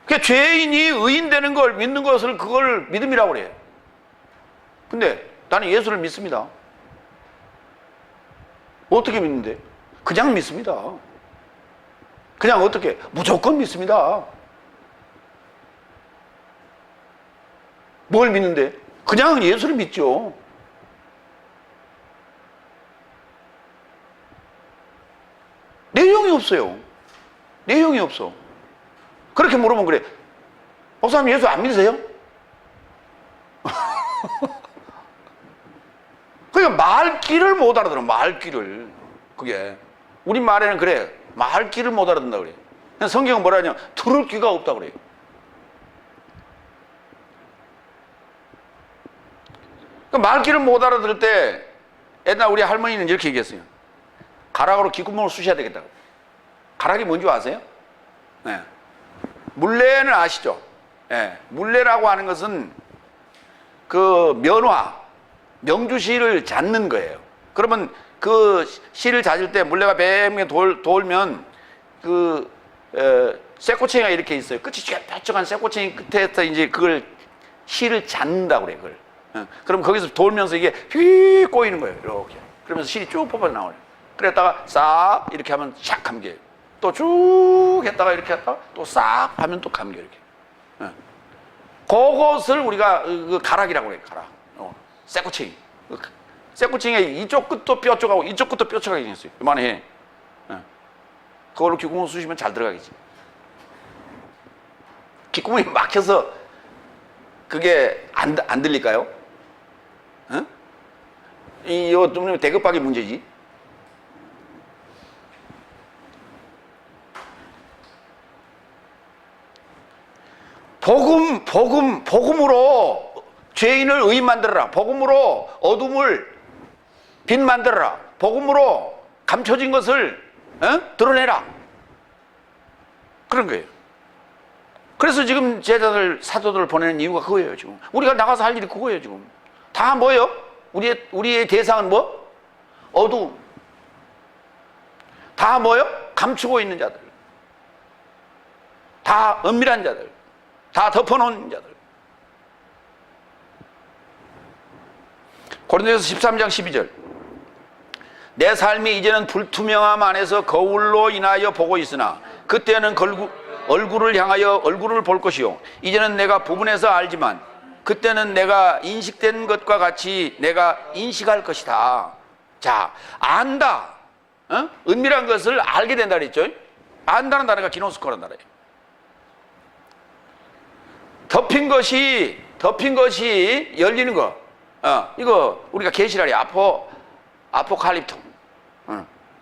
그러니까 죄인이 의인 되는 걸 믿는 것을, 그걸 믿음이라고 그래. 근데 나는 예수를 믿습니다. 어떻게 믿는데? 그냥 믿습니다. 그냥 어떻게? 무조건 믿습니다. 뭘 믿는데? 그냥 예수를 믿죠. 내용이 없어요. 내용이 없어. 그렇게 물으면 그래, 목사님 예수 안 믿으세요? 그러니까 말귀를 못 알아들어. 말귀를. 그게 우리말에는 그래, 말귀를 못 알아듣는다 그래. 성경은 뭐라 하냐, 들을 귀가 없다 그래요. 그러니까 말귀를 못 알아들을 때 옛날 우리 할머니는 이렇게 얘기했어요. 가락으로 귓구멍을 쑤셔야 되겠다. 가락이 뭔지 아세요? 네. 물레는 아시죠? 네. 물레라고 하는 것은 그 명주실을 잣는 거예요. 그러면 그 실을 잣을 때 물레가 뱀에 돌면 그 쇠꼬챙이가 이렇게 있어요. 끝이 뾰족한 쇠꼬챙이 끝에서 이제 그걸 실을 잣는다고 그래. 그걸. 그럼 거기서 돌면서 이게 휘 꼬이는 거예요. 이렇게. 그러면서 실이 쭉 뽑아 나와요. 그랬다가 싹 이렇게 하면 샥 감겨요. 또 쭉 했다가 이렇게 했다가 또 싹 하면 또 감겨요. 이렇게. 그것을 우리가 그 가락이라고 그래요. 가락. 쇠꼬챙이. 쇠꼬챙이 이쪽 끝도 뾰족하고 이쪽 끝도 뾰족하게 생겼어요. 이만해. 그걸로 귓구멍 쑤시면 잘 들어가겠지. 귓구멍이 막혀서 그게 안 들릴까요? 이거 좀 대급박이 문제지. 복음으로 죄인을 의인 만들어라. 복음으로 어둠을 빛 만들어라. 복음으로 감춰진 것을 드러내라. 그런 거예요. 그래서 지금 제자들, 사도들을 보내는 이유가 그거예요. 지금 우리가 나가서 할 일이 그거예요. 지금 다 뭐예요? 우리의 대상은 뭐? 어두움. 다 뭐예요? 감추고 있는 자들, 다 은밀한 자들, 다 덮어놓은 자들. 고린도전서 13장 12절. 내 삶이 이제는 불투명함 안에서 거울로 인하여 보고 있으나 그때는 얼굴을 향하여 얼굴을 볼 것이요 이제는 내가 부분에서 알지만 그때는 내가 인식된 것과 같이 내가 인식할 것이다. 자, 안다. 은밀한 것을 알게 된다 그랬죠. 안다는 단어가 기노스코라는 단어예요. 덮인 것이 열리는 거. 이거 우리가 계시라리 아포칼립토.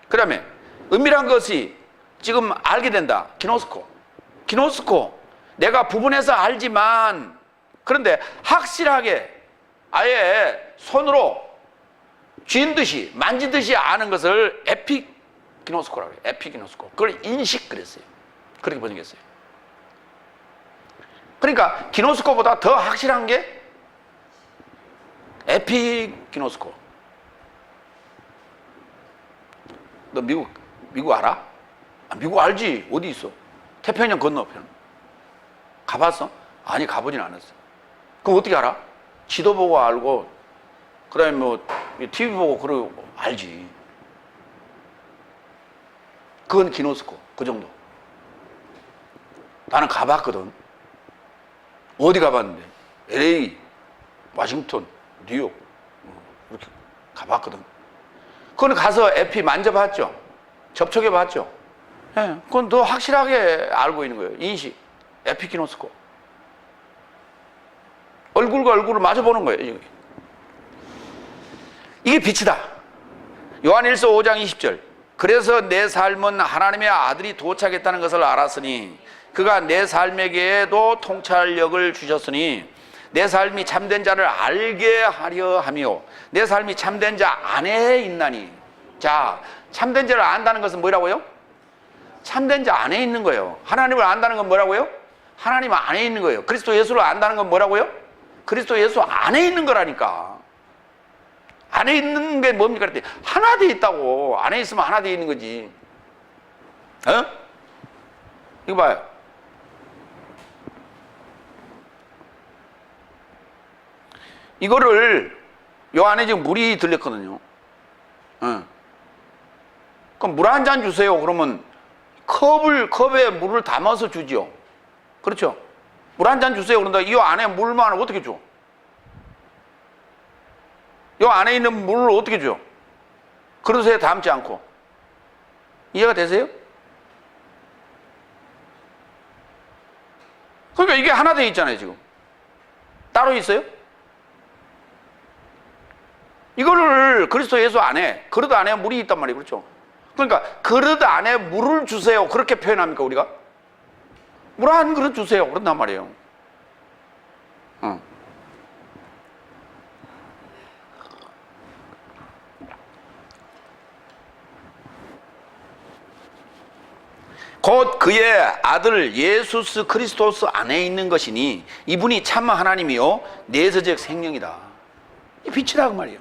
그 다음에 은밀한 것이 지금 알게 된다. 기노스코. 내가 부분해서 알지만, 그런데 확실하게 아예 손으로 쥔듯이 만지듯이 아는 것을 에피기노스코라고 해요. 에피기노스코. 그걸 인식 그랬어요. 그렇게 번역했어요. 그러니까 기노스코보다 더 확실한 게 에피기노스코. 너 미국 알아? 미국 알지. 어디 있어? 태평양 건너편. 가봤어? 아니, 가보진 않았어. 그럼 어떻게 알아? 지도 보고 알고, 그 다음에 뭐 TV 보고 그러고 알지. 그건 기노스코. 그 정도. 나는 가봤거든. 어디 가봤는데? LA, 워싱턴, 뉴욕 이렇게 가봤거든. 그건 가서 에피 만져봤죠. 접촉해봤죠. 예, 그건 더 확실하게 알고 있는 거예요. 인식. 에피기노스코. 얼굴과 얼굴을 마주보는 거예요. 이게 빛이다. 요한일서 5장 20절. 그래서 내 삶은 하나님의 아들이 도착했다는 것을 알았으니 그가 내 삶에게도 통찰력을 주셨으니 내 삶이 참된 자를 알게 하려 하며 내 삶이 참된 자 안에 있나니. 자, 참된 자를 안다는 것은 뭐라고요? 참된 자 안에 있는 거예요. 하나님을 안다는 건 뭐라고요? 하나님 안에 있는 거예요. 그리스도 예수를 안다는 건 뭐라고요? 그리스도 예수 안에 있는 거라니까. 안에 있는 게 뭡니까? 그랬더니 하나 돼 있다고. 안에 있으면 하나 돼 있는 거지. 어? 이거 봐요. 이거를 요 안에 지금 물이 들렸거든요. 어. 그럼 물 한 잔 주세요. 그러면 컵에 물을 담아서 주지요. 그렇죠? 물 한 잔 주세요. 그런다. 이 안에 물만 어떻게 줘? 이 안에 있는 물을 어떻게 줘? 그릇에 담지 않고. 이해가 되세요? 그러니까 이게 하나 되어 있잖아요, 지금. 따로 있어요? 이거를 그리스도 예수 안에, 그릇 안에 물이 있단 말이에요. 그렇죠? 그러니까 그릇 안에 물을 주세요. 그렇게 표현합니까, 우리가? 물 한 그릇 주세요. 그런단 말이에요. 곧 그의 아들 예수스 그리스도스 안에 있는 것이니 이분이 참 하나님이요 내세적 생명이다. 이 빛이라고 말이에요.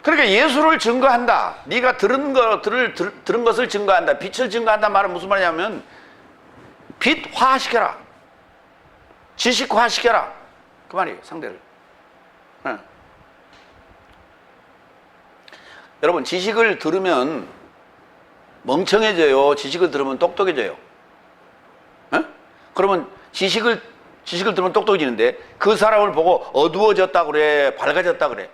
그러니까 예수를 증거한다. 네가 들은 것을 증거한다. 빛을 증거한다 말은 무슨 말이냐면 빛화시켜라. 지식화시켜라. 그 말이에요. 상대를. 네. 여러분, 지식을 들으면 멍청해져요? 지식을 들으면 똑똑해져요? 에? 그러면 지식을 들으면 똑똑해지는데 그 사람을 보고 어두워졌다 그래? 밝아졌다 그래?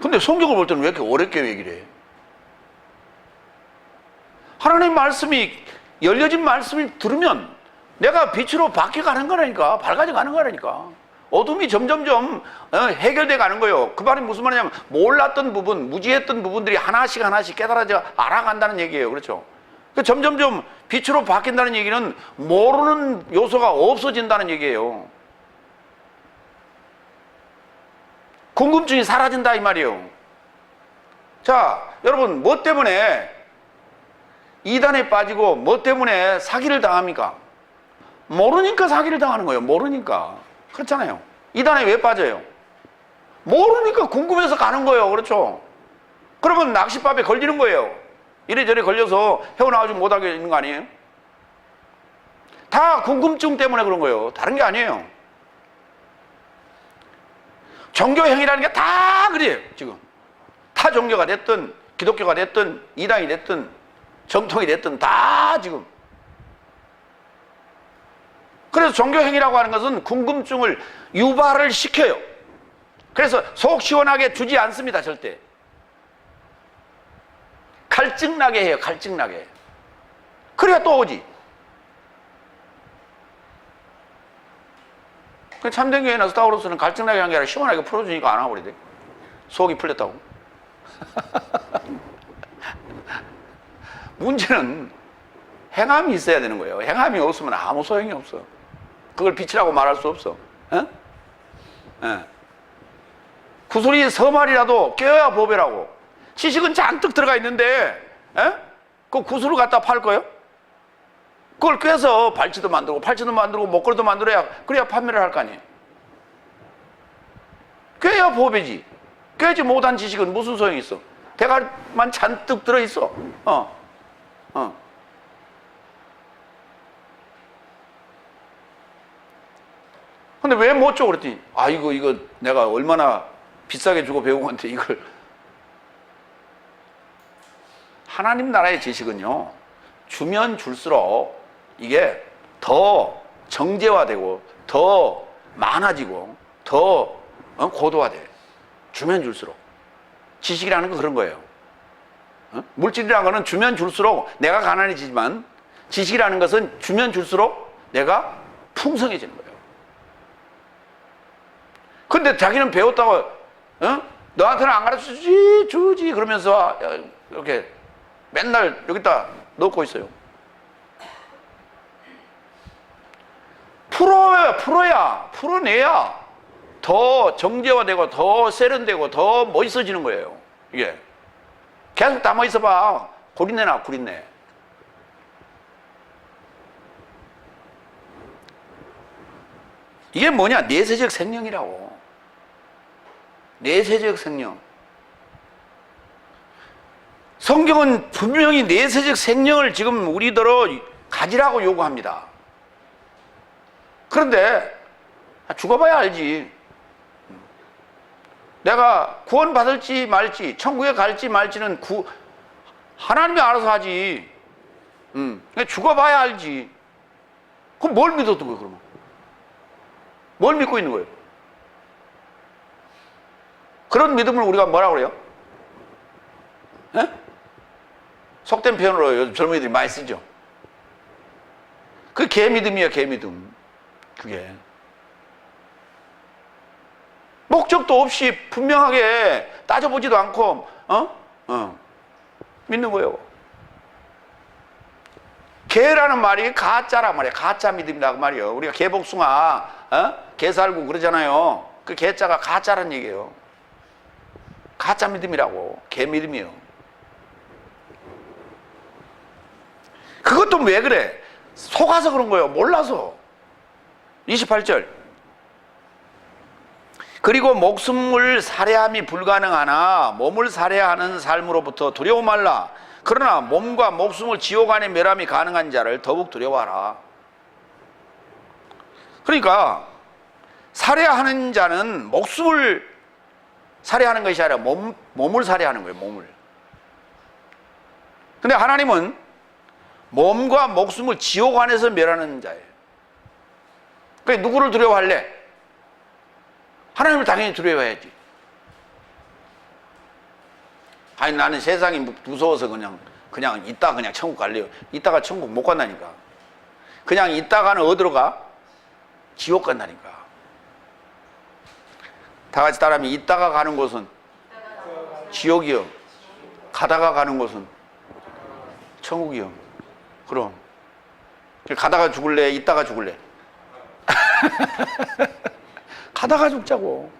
근데 성경을 볼 때는 왜 이렇게 어렵게 얘기를 해? 하나님 말씀이, 열려진 말씀을 들으면 내가 빛으로 바뀌어가는 거라니까. 밝아져 가는 거라니까. 어둠이 점점점 해결돼 가는 거예요. 그 말이 무슨 말이냐면 몰랐던 부분, 무지했던 부분들이 하나씩 깨달아져 알아간다는 얘기예요. 그렇죠? 점점점 빛으로 바뀐다는 얘기는 모르는 요소가 없어진다는 얘기예요. 궁금증이 사라진다 이 말이에요. 자, 여러분, 뭐 때문에 이단에 빠지고 뭐 때문에 사기를 당합니까? 모르니까 사기를 당하는 거예요. 모르니까. 그렇잖아요. 이단에 왜 빠져요? 모르니까 궁금해서 가는 거예요. 그렇죠? 그러면 낚싯밥에 걸리는 거예요. 이래저래 걸려서 헤어나오지 못하게 있는 거 아니에요? 다 궁금증 때문에 그런 거예요. 다른 게 아니에요. 종교행위라는 게 다 그래요. 지금 타 종교가 됐든 기독교가 됐든 이단이 됐든 정통이 됐든 다 지금. 그래서 종교행위라고 하는 것은 궁금증을 유발을 시켜요. 그래서 속 시원하게 주지 않습니다. 절대. 갈증나게 해요. 갈증나게. 그래야 또 오지. 참된 교회 나서 타오르스는 갈증나게 한 게 아니라 시원하게 풀어주니까 안 하고 그러대. 속이 풀렸다고. 문제는 행함이 있어야 되는 거예요. 행함이 없으면 아무 소용이 없어. 그걸 빛이라고 말할 수 없어. 어? 예. 구슬이 서말이라도 껴야 보배라고. 지식은 잔뜩 들어가 있는데 그 구슬을 갖다 팔 거예요? 그걸 꿰서 발찌도 만들고 팔찌도 만들고 목걸이도 만들어야 그래야 판매를 할 거 아니에요. 꿰야 보배지. 꿰지 못한 지식은 무슨 소용이 있어? 대가만 잔뜩 들어있어. 근데 왜 못 줘? 그랬더니 이거 내가 얼마나 비싸게 주고 배운 건데 이걸. 하나님 나라의 지식은요, 주면 줄수록 이게 더 정제화되고 더 많아지고 더 고도화돼. 주면 줄수록. 지식이라는 건 그런 거예요. 물질이라는 거는 주면 줄수록 내가 가난해지지만 지식이라는 것은 주면 줄수록 내가 풍성해지는 거예요. 근데 자기는 배웠다고 너한테는 안 가르쳐주지 주지 그러면서 이렇게 맨날 여기다 넣고 있어요. 풀어내야 더 정제화되고 더 세련되고 더 멋있어지는 거예요. 이게 계속 담아 있어봐. 구린내나 구린내. 이게 뭐냐? 내세적 생명이라고. 내세적 생명. 성경은 분명히 내세적 생명을 지금 우리더러 가지라고 요구합니다. 그런데 죽어봐야 알지. 내가 구원받을지 말지, 천국에 갈지 말지는 하나님이 알아서 하지. 죽어봐야 알지. 그럼 뭘 믿었던 거예요, 그러면? 뭘 믿고 있는 거예요? 그런 믿음을 우리가 뭐라고 그래요? 속된 표현으로 요즘 젊은이들이 많이 쓰죠. 그게 개믿음이야, 개믿음. 그게. 목적도 없이 분명하게 따져보지도 않고, 믿는 거예요. 개라는 말이 가짜란 말이에요. 가짜 믿음이라고 말이에요. 우리가 개복숭아, 개 살고 그러잖아요. 그 개자가 가짜란 얘기예요. 가짜 믿음이라고. 개 믿음이에요. 그것도 왜 그래? 속아서 그런 거예요. 몰라서. 28절. 그리고 목숨을 살해함이 불가능하나 몸을 살해하는 삶으로부터 두려워 말라. 그러나 몸과 목숨을 지옥 안에 멸함이 가능한 자를 더욱 두려워하라. 그러니까 살해하는 자는 목숨을 살해하는 것이 아니라 몸을 살해하는 거예요. 몸을. 근데 하나님은 몸과 목숨을 지옥 안에서 멸하는 자예요. 그러니까 누구를 두려워할래? 하나님을 당연히 두려워해야지. 아니 나는 세상이 무서워서 그냥 있다 그냥 천국 갈래요. 있다가 천국 못 간다니까. 그냥 있다가는 어디로 가? 지옥 간다니까. 다 같이 따라하면 있다가 가는 곳은 지옥이요. 가다가 가는 곳은 천국이요. 그럼 가다가 죽을래? 있다가 죽을래? 가다가 죽자고.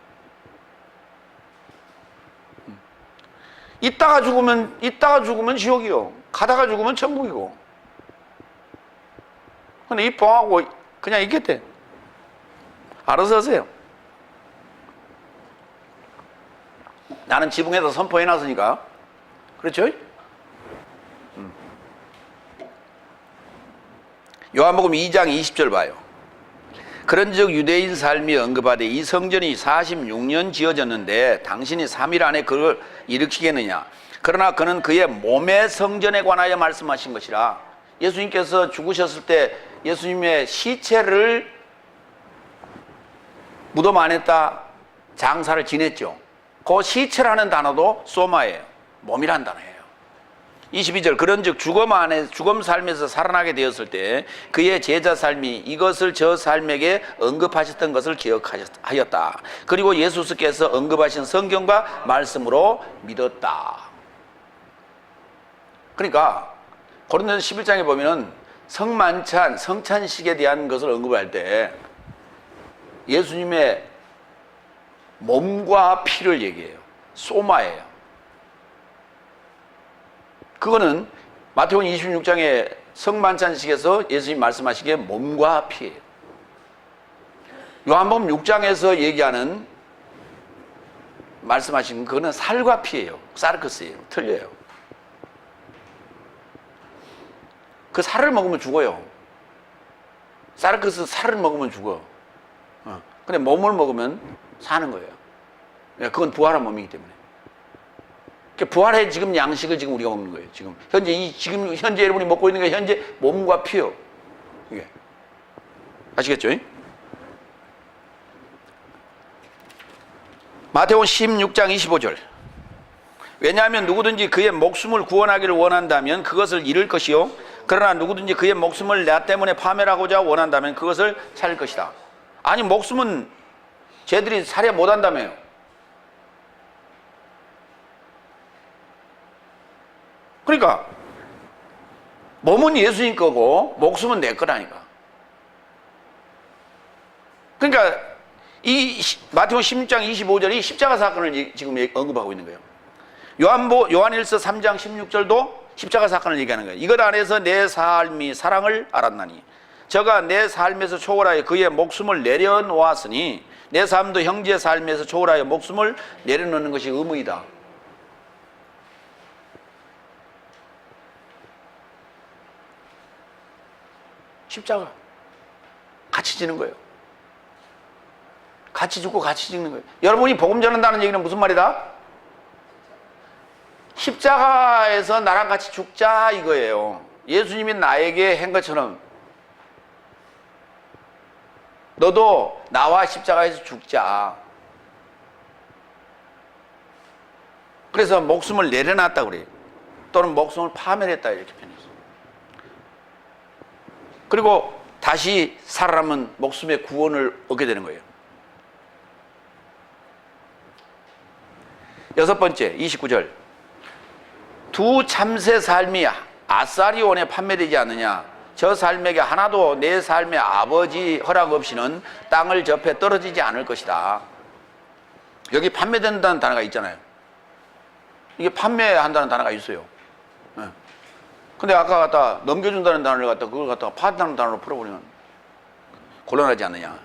있다가 죽으면 지옥이요. 가다가 죽으면 천국이고. 근데 입봉하고 그냥 있겠대. 알아서 하세요. 나는 지붕에서 선포해놨으니까. 그렇죠? 요한복음 2장 20절 봐요. 그런즉 유대인 삶이 언급하되 이 성전이 46년 지어졌는데 당신이 3일 안에 그걸 일으키겠느냐. 그러나 그는 그의 몸의 성전에 관하여 말씀하신 것이라. 예수님께서 죽으셨을 때 예수님의 시체를 무덤 안에다 장사를 지냈죠. 그 시체라는 단어도 소마예요. 몸이란 단어예요. 22절. 그런즉 죽음 삶에서 살아나게 되었을 때 그의 제자 삶이 이것을 저 삶에게 언급하셨던 것을 기억하였다. 그리고 예수께서 언급하신 성경과 말씀으로 믿었다. 그러니까 고린도서 11장에 보면은 성만찬, 성찬식에 대한 것을 언급할 때 예수님의 몸과 피를 얘기해요. 소마예요. 그거는 마태복음 26장의 성만찬식에서 예수님 말씀하시기에 몸과 피예요. 요한복음 6장에서 얘기하는 말씀하신 그거는 살과 피예요. 사르크스예요. 틀려요. 그 살을 먹으면 죽어요. 사르크스 살을 먹으면 죽어. 근데 몸을 먹으면 사는 거예요. 그건 부활한 몸이기 때문에. 부활의 지금 양식을 지금 우리가 먹는 거예요. 지금 현재 여러분이 먹고 있는 게 현재 몸과 피요. 이게 아시겠죠? 마태복음 16장 25절. 왜냐하면 누구든지 그의 목숨을 구원하기를 원한다면 그것을 잃을 것이요, 그러나 누구든지 그의 목숨을 나 때문에 파멸하고자 원한다면 그것을 살릴 것이다. 아니, 목숨은 쟤들이 살해 못한다며요. 그러니까 몸은 예수님 거고 목숨은 내 거라니까. 그러니까 이 마태복음 16장 25절이 십자가 사건을 지금 언급하고 있는 거예요. 요한일서 3장 16절도 십자가 사건을 얘기하는 거예요. 이것 안에서 내 삶이 사랑을 알았나니 저가 내 삶에서 초월하여 그의 목숨을 내려놓았으니 내 삶도 형제의 삶에서 초월하여 목숨을 내려놓는 것이 의무이다. 십자가 같이 지는 거예요. 같이 죽고 같이 죽는 거예요. 여러분이 복음 전한다는 얘기는 무슨 말이다? 십자가에서 나랑 같이 죽자 이거예요. 예수님이 나에게 한 것처럼 너도 나와 십자가에서 죽자. 그래서 목숨을 내려놨다 그래요. 또는 목숨을 파멸했다 이렇게 표현했어요. 그리고 다시 살아남은 목숨의 구원을 얻게 되는 거예요. 여섯 번째 29절. 두 참새 삶이 아사리온에 판매되지 않느냐. 저 삶에게 하나도 내 삶의 아버지 허락 없이는 땅을 접해 떨어지지 않을 것이다. 여기 판매된다는 단어가 있잖아요. 이게 판매한다는 단어가 있어요. 근데 아까 갖다 넘겨준다는 단어를 갖다 그걸 갖다가 파다는 단어로 풀어버리면 곤란하지 않느냐.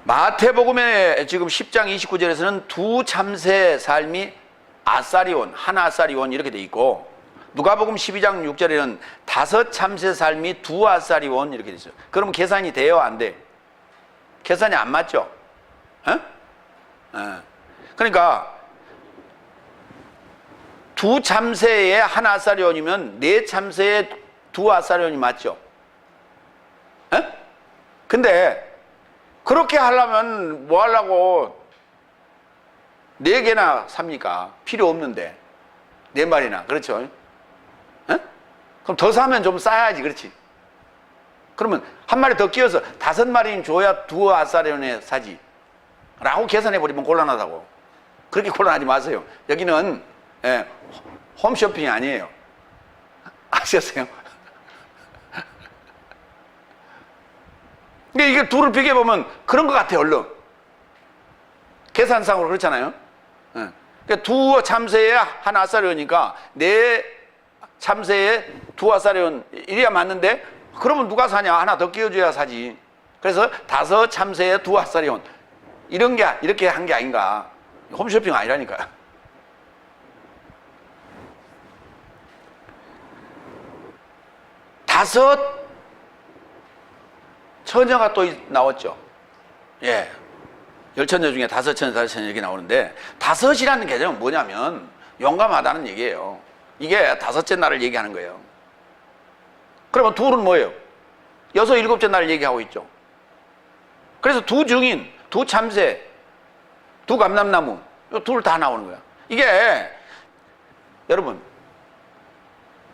마태복음의 지금 10장 29절에서는 두 참새 삶이 아사리온, 한 아사리온 이렇게 돼 있고, 누가복음 12장 6절에는 다섯 참새 삶이 두 아사리온 이렇게 돼 있어요. 그러면 계산이 돼요, 안 돼? 계산이 안 맞죠? 그러니까 두 참새에 한 아사리온이면 네 참새에 두 아사리온이 맞죠? 근데 그렇게 하려면 뭐 하려고 네 개나 삽니까? 필요 없는데 네 마리나. 그렇죠? 그럼 더 사면 좀 싸야지. 그렇지? 그러면 한 마리 더 끼워서 다섯 마리는 줘야 두 아사리온에 사지 라고 계산해버리면 곤란하다고. 그렇게 곤란하지 마세요. 여기는 홈쇼핑이 아니에요. 아셨어요? 근데 이게 둘을 비교해보면 그런 것 같아요, 얼른. 계산상으로 그렇잖아요. 그러니까 두 참새에 한 아사리온이니까 네 참새에 두 아사리온 이래야 맞는데, 그러면 누가 사냐? 하나 더 끼워줘야 사지. 그래서 다섯 참새에 두 아사리온 이런 게 이렇게 한 게 아닌가. 홈쇼핑 아니라니까요. 다섯 처녀가 또 나왔죠. 예. 열 처녀 중에 다섯 처녀, 다섯 처녀 이렇게 나오는데, 다섯이라는 개념은 뭐냐면 용감하다는 얘기예요. 이게 다섯째 날을 얘기하는 거예요. 그러면 둘은 뭐예요? 여섯, 일곱째 날을 얘기하고 있죠. 그래서 두 증인, 두 참새, 두 감람나무, 둘 다 나오는 거야. 이게 여러분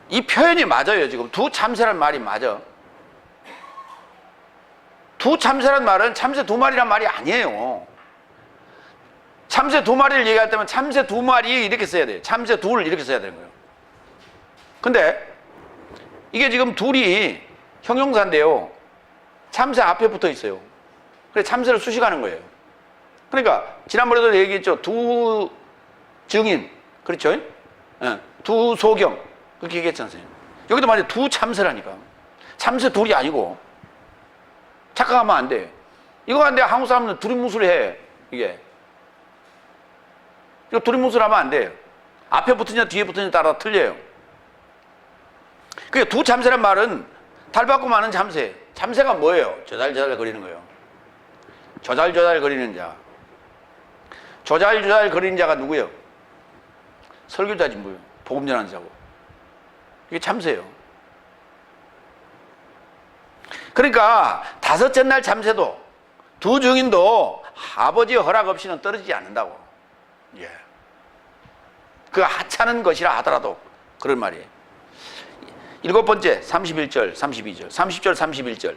이 표현이 맞아요. 지금 두 참새란 말이 맞아. 두 참새란 말은 참새 두 마리란 말이 아니에요. 참새 두 마리를 얘기할 때면 참새 두 마리 이렇게 써야 돼요. 참새 둘 이렇게 써야 되는 거예요. 근데 이게 지금 둘이 형용사인데요, 참새 앞에 붙어 있어요. 그래서 참새를 수식하는 거예요. 그러니까 지난번에도 얘기했죠. 두 증인, 그렇죠? 예, 두 소경 그렇게 얘기했지 않습니까? 여기도 말이야 두 참새라니까. 참새 둘이 아니고 착각하면 안 돼. 이거 안 돼. 한국 사람은 두리뭉술해. 이게 이거 두리뭉술하면 안 돼요. 앞에 붙으냐 뒤에 붙으냐 따라 틀려요. 그게 두 참새란 말은 달받고 마는 참새. 참새가 뭐예요? 조잘조잘 거리는 거예요. 조잘조잘 거리는 자. 조잘조잘 거리는 자가 누구예요? 설교자지 뭐예요? 복음 전하는 자고. 이게 참새예요. 그러니까 다섯째 날 참새도 두 증인도 아버지의 허락 없이는 떨어지지 않는다고. 예. 그 하찮은 것이라 하더라도 그런 말이에요. 일곱 번째 31절 32절 30절 31절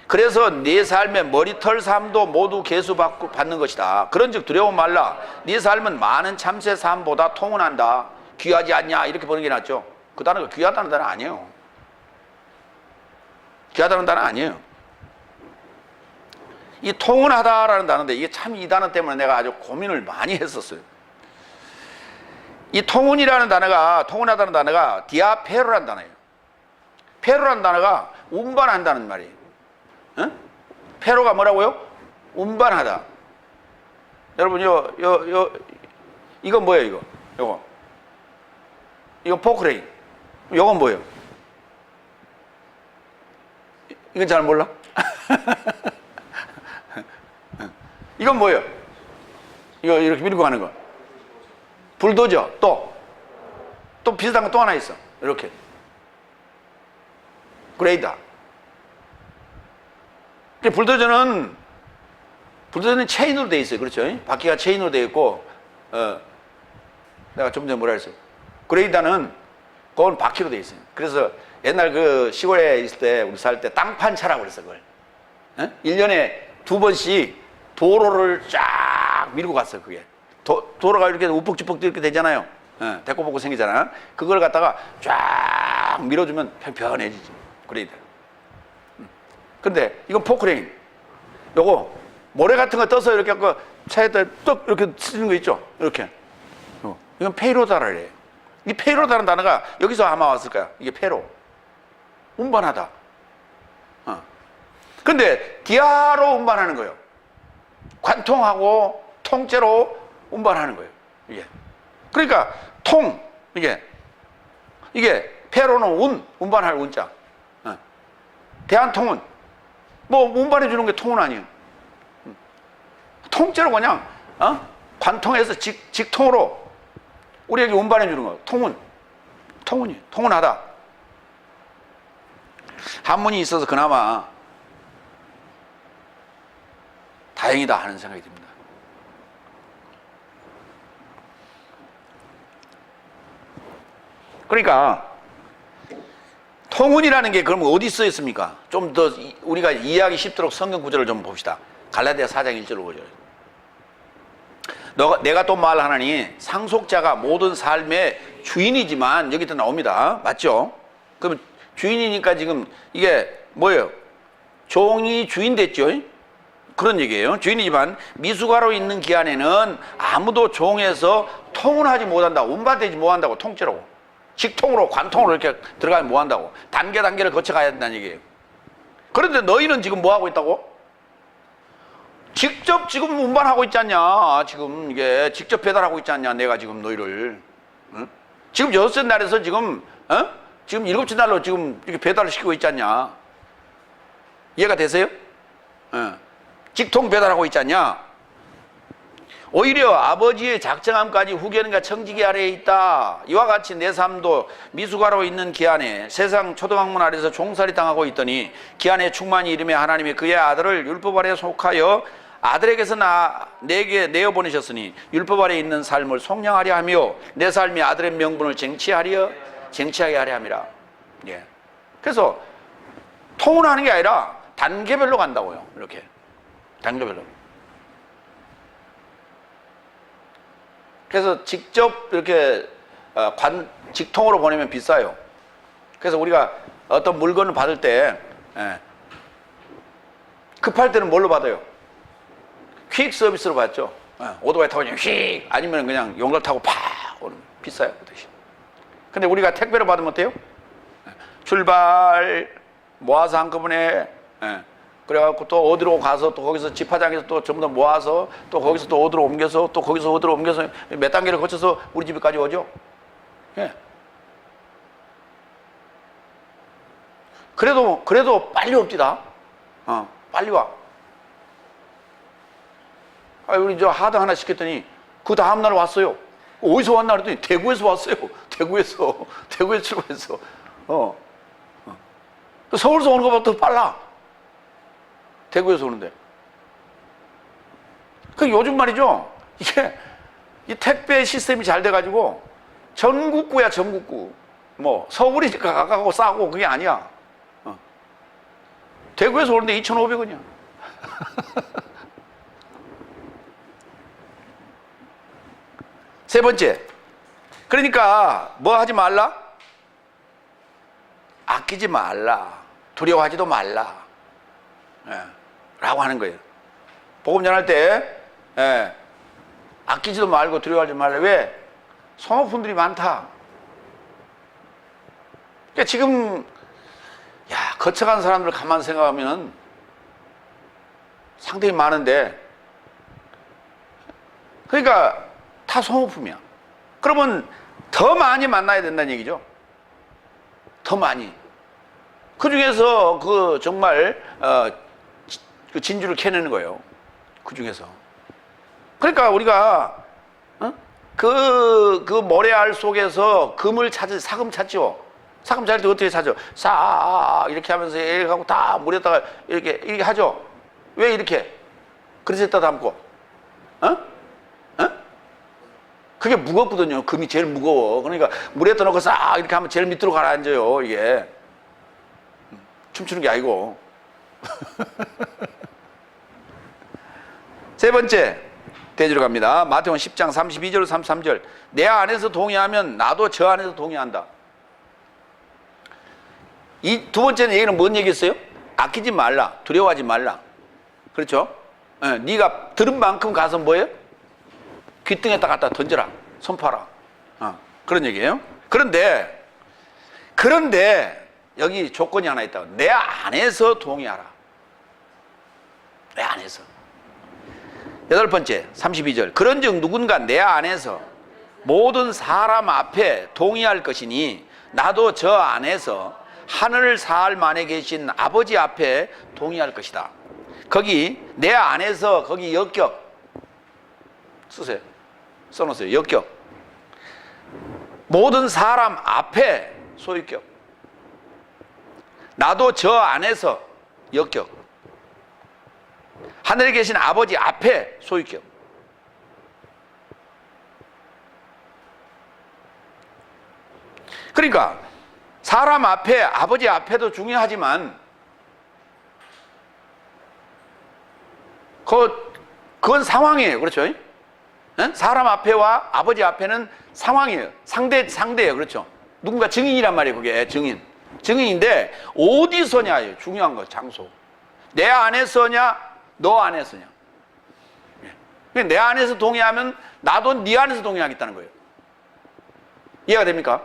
그래서 네 삶의 머리털 삶도 모두 계수받는 것이다. 그런즉 두려워 말라. 네 삶은 많은 참새 삶보다 통운한다. 귀하지 않냐 이렇게 보는 게 낫죠. 그 단어가 귀하다는 단어 아니에요. 귀하다는 단어 아니에요. 이 통운하다라는 단어인데 이게 참 이 단어 때문에 내가 아주 고민을 많이 했었어요. 이 통운이라는 단어가 통운하다는 단어가 디아페로라는 단어예요. 페로라는 단어가 운반한다는 말이에요. 어? 페로가 뭐라고요? 운반하다. 여러분 이건 뭐예요? 이거 포크레인. 이건 뭐예요? 이건 잘 몰라? 이건 뭐예요? 이거 이렇게 밀고 가는 거. 불도저. 또 비슷한 거 또 하나 있어. 이렇게. 그레이더. 불도저는 체인으로 되어 있어요. 그렇죠? 바퀴가 체인으로 되어 있고, 내가 좀 전에 뭐라 했어요? 그레이더는 그건 바퀴로 되어 있어요. 그래서 옛날 그 시골에 있을 때, 우리 살 때 땅판차라고 그랬어, 그걸. 1년에 2번씩 도로를 쫙 밀고 갔어요, 그게. 도로가 이렇게 우폭주폭 이렇게 되잖아요. 대꼬볶고 생기잖아. 그걸 갖다가 쫙 밀어주면 편편해지지. 그레이더. 근데 이건 포크레인. 요거 모래 같은 거 떠서 이렇게 차에다 떡 이렇게 쓰는 거 있죠? 이렇게. 이건 페이로다라 그래요. 이 페이로다라는 단어가 여기서 아마 왔을 거야. 이게 페로. 운반하다. 근데 디아로 운반하는 거예요. 관통하고 통째로 운반하는 거예요. 이게. 그러니까 이게 페로는 운반할 운자. 대한통운. 뭐 운반해 주는 게 통운 아니에요. 통째로 그냥 관통해서 직통으로 우리에게 운반해 주는 거. 통운이에요. 통운하다. 한문이 있어서 그나마 다행이다 하는 생각이 듭니다. 그러니까 통운이라는 게 그럼 어디 써 있습니까? 좀 더 우리가 이해하기 쉽도록 성경 구절을 좀 봅시다. 갈라디아 4장 1절 5절. 내가 또 말하나니 상속자가 모든 삶의 주인이지만 여기도 나옵니다. 맞죠? 그럼 주인이니까 지금 이게 뭐예요? 종이 주인 됐죠? 그런 얘기예요. 주인이지만 미숙아로 있는 기한에는 아무도 종에서 통운하지 못한다. 운반되지 못한다고. 통째로. 직통으로 관통으로 이렇게 들어가면 뭐한다고? 단계를 거쳐가야 된다는 얘기예요. 그런데 너희는 지금 뭐하고 있다고? 직접 지금 운반하고 있지 않냐? 지금 이게 직접 배달하고 있지 않냐? 내가 지금 너희를. 응? 지금 6째 날에서 지금 지금 7째 날로 지금 이렇게 배달을 시키고 있지 않냐? 이해가 되세요? 직통 배달하고 있지 않냐? 오히려 아버지의 작정함까지 후견인과 청지기 아래에 있다. 이와 같이 내 삶도 미숙아로 있는 기한에 세상 초등학문 아래에서 종살이 당하고 있더니 기한에 충만히 이름에 하나님이 그의 아들을 율법 아래에 속하여 아들에게서 내게 내어보내셨으니 율법 아래에 있는 삶을 속량하려 하며 내 삶이 아들의 명분을 쟁취하게 하려 함이라. 예. 그래서 통운하는 게 아니라 단계별로 간다고요. 이렇게 단계별로. 그래서 직접 이렇게 직통으로 보내면 비싸요. 그래서 우리가 어떤 물건을 받을 때 급할 때는 뭘로 받아요? 휙 서비스로 받죠. 오토바이 타고 그냥 휙, 아니면 그냥 용달 타고 팍 오는 거예요. 비싸요, 그 대신. 근데 우리가 택배로 받으면 어때요? 출발 모아서 한꺼번에, 그래갖고 또 어디로 가서 또 거기서 집화장에서 또 전부 다 모아서 또 거기서 또 어디로 옮겨서 또 거기서 어디로 옮겨서 몇 단계를 거쳐서 우리 집까지 오죠. 예. 그래도 빨리 옵디다. 빨리 와. 우리 저 하등 하나 시켰더니 그 다음날 왔어요. 어디서 왔나 그랬더니 대구에서 왔어요. 대구에서 출발했어. 서울에서 오는 것보다 더 빨라. 대구에서 오는데. 그 요즘 말이죠. 이게 이 택배 시스템이 잘 돼가지고 전국구야, 전국구. 뭐 서울이 가깝고 싸고 그게 아니야. 대구에서 오는데 2,500원이야. 세 번째. 그러니까 뭐 하지 말라? 아끼지 말라. 두려워하지도 말라. 라고 하는 거예요. 복음 전할 때 아끼지도 말고 두려워하지 말라. 왜? 성업분들이 많다. 그러니까 지금 거쳐간 사람들 가만 생각하면 상당히 많은데, 그러니까 다 소모품이야. 그러면 더 많이 만나야 된다는 얘기죠. 더 많이. 그 중에서 그 정말 그 진주를 캐내는 거예요. 그 중에서. 그러니까 우리가 그 모래알 속에서 금을 사금 찾죠. 사금 찾을 때 어떻게 찾죠? 이렇게 하면서 이렇게 하고 다 물에다가 이렇게 하죠. 왜 이렇게? 그릇에다 담고. 그게 무겁거든요. 금이 제일 무거워. 그러니까 물에다 넣고 이렇게 하면 제일 밑으로 가라앉아요. 이게. 춤추는 게 아니고. 세 번째 대지로 갑니다. 마태복음 10장 32절 33절. 내 안에서 동의하면 나도 저 안에서 동의한다. 이 두 번째는 얘기는 뭔 얘기였어요? 아끼지 말라. 두려워하지 말라. 그렇죠? 네가 들은 만큼 가서 뭐예요? 귀등에다 갖다 던져라. 선포하라. 그런 얘기예요. 그런데 여기 조건이 하나 있다고. 내 안에서 동의하라. 내 안에서. 여덟 번째 32절. 그런즉 누군가 내 안에서 모든 사람 앞에 동의할 것이니 나도 저 안에서 하늘 사할 만에 계신 아버지 앞에 동의할 것이다. 거기 내 안에서 거기 역격 쓰세요. 써놓으세요. 역격. 모든 사람 앞에 소유격. 나도 저 안에서 역격. 하늘에 계신 아버지 앞에 소유격. 그러니까 사람 앞에, 아버지 앞에도 중요하지만 그건 상황이에요. 그렇죠? 사람 앞에와 아버지 앞에는 상황이에요. 상대예요. 그렇죠? 누군가 증인이란 말이에요. 그게 증인인데 어디서냐예요. 중요한 거, 장소. 내 안에서냐, 너 안에서냐. 내 안에서 동의하면 나도 네 안에서 동의하겠다는 거예요. 이해가 됩니까?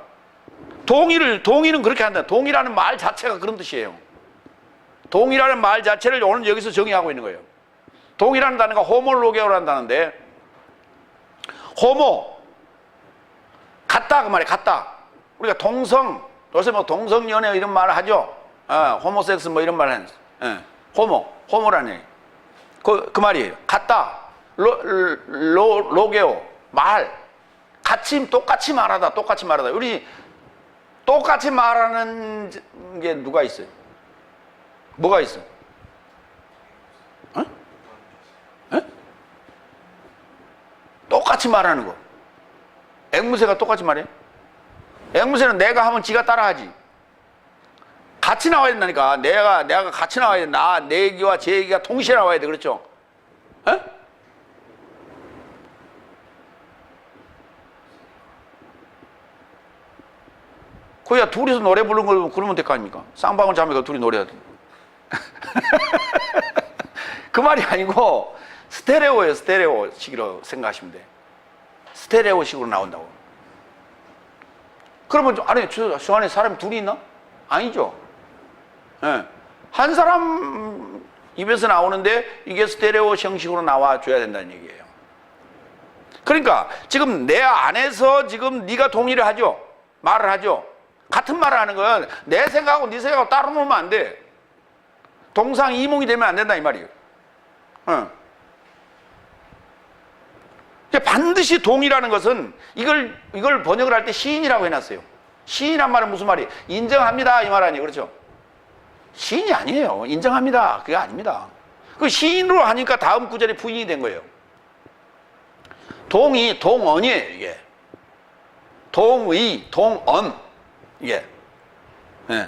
동의는 그렇게 한다. 동의라는 말 자체가 그런 뜻이에요. 동의라는 말 자체를 오늘 여기서 정의하고 있는 거예요. 동의라는 단어가 호모로게오라는 단어인데, 호모 같다 그 말이에요. 같다. 우리가 동성, 요새 뭐 동성연애 이런 말을 하죠. 호모섹스 뭐 이런 말을 하는. 호모라는 얘기. 그 말이에요. 같다. 로게오 말. 똑같이 말하다. 우리 똑같이 말하는 게 누가 있어요? 뭐가 있어? 똑같이 말하는 거. 앵무새가 똑같이 말해? 앵무새는 내가 하면 지가 따라하지. 같이 나와야 된다니까. 내가 같이 나와야 돼. 내 얘기와 제 얘기가 동시에 나와야 돼. 그렇죠? 그야 둘이서 노래 부르는 걸 그러면 될 거 아닙니까? 쌍방울 자매가 둘이 노래해야 돼. 그 말이 아니고 스테레오예요. 스테레오식으로 생각하시면 돼. 스테레오식으로 나온다고. 그러면 아니 저 안에 사람이 둘이 있나? 아니죠. 네. 한 사람 입에서 나오는데 이게 스테레오 형식으로 나와줘야 된다는 얘기예요. 그러니까 지금 내 안에서 지금 네가 동의를 하죠. 말을 하죠. 같은 말을 하는 건 내 생각하고 네 생각하고 따로 놓으면 안 돼. 동상이몽이 되면 안 된다 이 말이에요. 반드시 동의라는 것은 이걸 번역을 할 때 시인이라고 해놨어요. 시인한 말은 무슨 말이에요? 인정합니다 이 말 아니에요. 그렇죠? 시인이 아니에요. 인정합니다 그게 아닙니다. 그 시인으로 하니까 다음 구절에 부인이 된 거예요. 동의, 동언이에요 이게. 동의, 동언 이게. 네.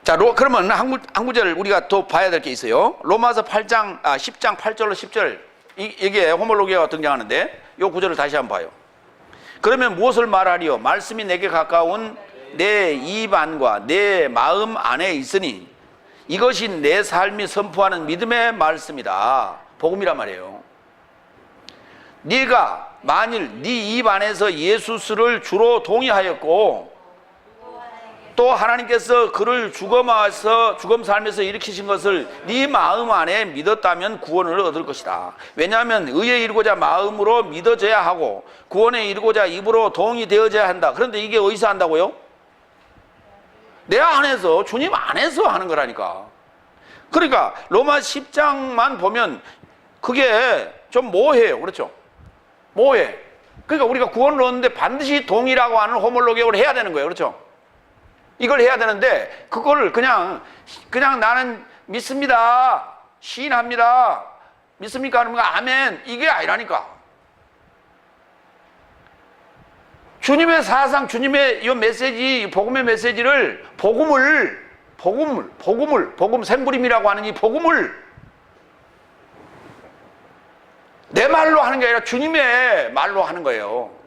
자, 그러면 한 구절 우리가 또 봐야 될 게 있어요. 로마서 10장 8절로 10절 이게 호몰로기아가 등장하는데 이 구절을 다시 한번 봐요. 그러면 무엇을 말하리요? 말씀이 내게 가까운 내 입 안과 내 마음 안에 있으니 이것이 내 삶이 선포하는 믿음의 말씀이다. 복음이란 말이에요. 네가 만일 네 입 안에서 예수를 주로 동의하였고 또 하나님께서 그를 죽음 삶에서 일으키신 것을 네 마음 안에 믿었다면 구원을 얻을 것이다. 왜냐하면 의에 이르고자 마음으로 믿어져야 하고 구원에 이르고자 입으로 동의되어져야 한다. 그런데 이게 어디서 한다고요? 내 안에서, 주님 안에서 하는 거라니까. 그러니까 로마 10장만 보면 그게 좀 모호해요. 그렇죠? 모호해. 그러니까 우리가 구원을 얻는데 반드시 동의라고 하는 호몰로게를 해야 되는 거예요. 그렇죠? 이걸 해야 되는데 그거를 그냥 나는 믿습니다. 시인합니다. 믿습니까? 그러면 아멘. 이게 아니라니까. 주님의 사상, 주님의 이 메시지, 복음의 메시지를 복음 샘부림이라고 하는 이 복음을 내 말로 하는 게 아니라 주님의 말로 하는 거예요.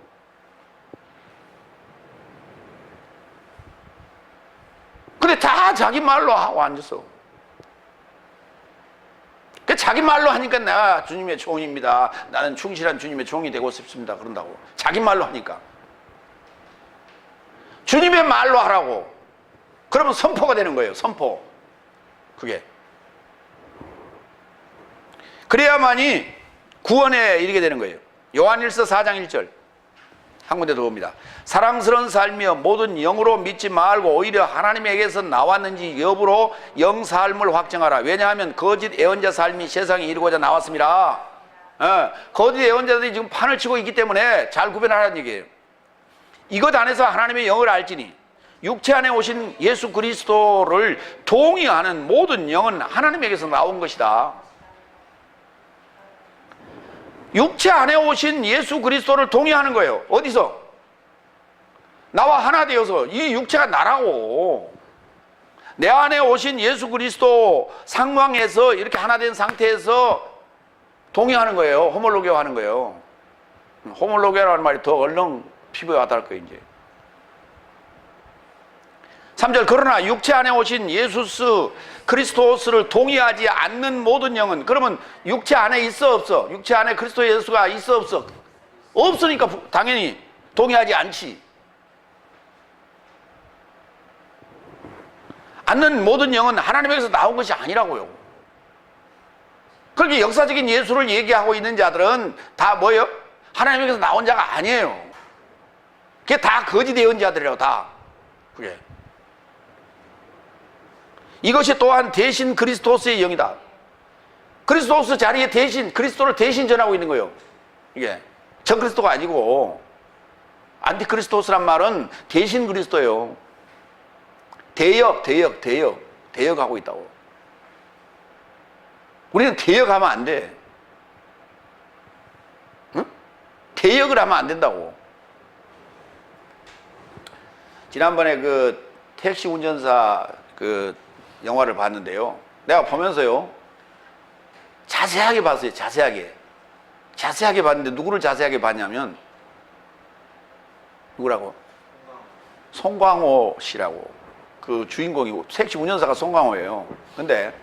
근데 다 자기 말로 하고 앉았어. 자기 말로 하니까 내가 주님의 종입니다. 나는 충실한 주님의 종이 되고 싶습니다. 그런다고. 자기 말로 하니까. 주님의 말로 하라고. 그러면 선포가 되는 거예요. 선포. 그게. 그래야만이 구원에 이르게 되는 거예요. 요한일서 4장 1절. 한 군데 더 봅니다. 사랑스러운 삶이여 모든 영으로 믿지 말고 오히려 하나님에게서 나왔는지 여부로 영 삶을 확정하라. 왜냐하면 거짓 예언자 삶이 세상에 이르고자 나왔습니다. 거짓 예언자들이 지금 판을 치고 있기 때문에 잘 구별하라는 얘기예요. 이것 안에서 하나님의 영을 알지니 육체 안에 오신 예수 그리스도를 동의하는 모든 영은 하나님에게서 나온 것이다. 육체 안에 오신 예수 그리스도를 동의하는 거예요. 어디서? 나와 하나 되어서. 이 육체가 나라고. 내 안에 오신 예수 그리스도 상황에서 이렇게 하나 된 상태에서 동의하는 거예요. 호몰로게오 하는 거예요. 호몰로게오라는 말이 더 얼른 피부에 와닿을 거예요. 이제 3절 그러나 육체 안에 오신 예수 그리스도스를 동의하지 않는 모든 영은, 그러면 육체 안에 있어 없어? 육체 안에 그리스도 예수가 있어 없어? 없으니까 당연히 동의하지 않지. 않는 모든 영은 하나님에게서 나온 것이 아니라고요. 그렇게 역사적인 예수를 얘기하고 있는 자들은 다 뭐예요? 하나님에게서 나온 자가 아니에요. 그게 다 거짓 예언자들이라고. 다 그게. 이것이 또한 대신 그리스도스의 영이다. 그리스도스 자리에 대신, 그리스도를 대신 전하고 있는 거예요. 이게 전 그리스도가 아니고, 안티크리스토스란 말은 대신 그리스도예요. 대역하고 있다고. 우리는 대역하면 안 돼. 응? 대역을 하면 안 된다고. 지난번에 그 택시 운전사 그 영화를 봤는데요. 내가 보면서요, 자세하게 봤어요. 자세하게 봤는데 누구를 자세하게 봤냐면, 누구라고? 송광호 씨라고. 그 주인공이, 택시 운전사가 송광호예요. 근데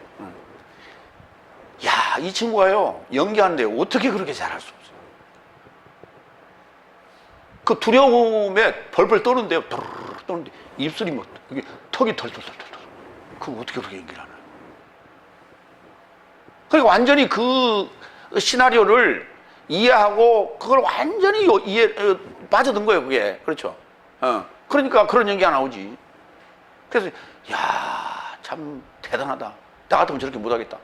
이 친구가요, 연기하는데 어떻게 그렇게 잘할 수 없어요. 그 두려움에 벌벌 떠는데요. 떠는데 입술이 뭐, 이게 턱이 털털털털. 그거 어떻게 그렇게 연기를 하나요? 그러니까 완전히 그 시나리오를 이해하고 그걸 완전히 빠져든 거예요, 그게. 그렇죠. 그러니까 그런 연기 안 나오지. 그래서, 야, 참 대단하다. 나 같으면 저렇게 못하겠다.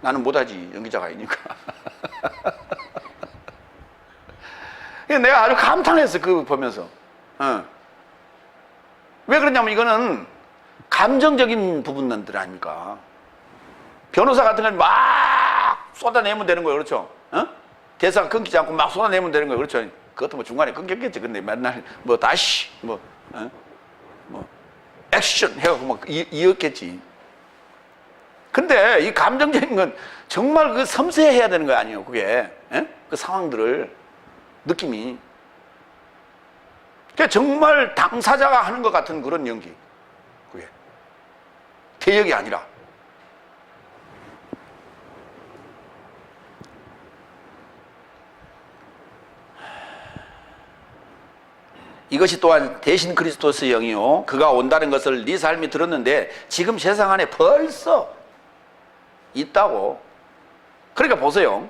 나는 못하지, 연기자가 아니니까. 내가 아주 감탄했어, 그거 보면서. 왜 그러냐면 이거는 감정적인 부분들 아닙니까? 변호사 같은 건 막 쏟아내면 되는 거예요, 그렇죠? 대사가 끊기지 않고 막 쏟아내면 되는 거예요, 그렇죠? 그것도 뭐 중간에 끊겼겠지. 근데 맨날 뭐 다시 뭐 액션 해갖고 막 이었겠지. 근데 이 감정적인 건 정말 그 섬세해야 되는 거 아니에요, 그게. 그 상황들을, 느낌이. 그러니까 정말 당사자가 하는 것 같은 그런 연기. 그게. 대역이 아니라. 이것이 또한 대신 그리스도스의 영이요, 그가 온다는 것을 네 삶이 들었는데 지금 세상 안에 벌써 있다고. 그러니까 보세요,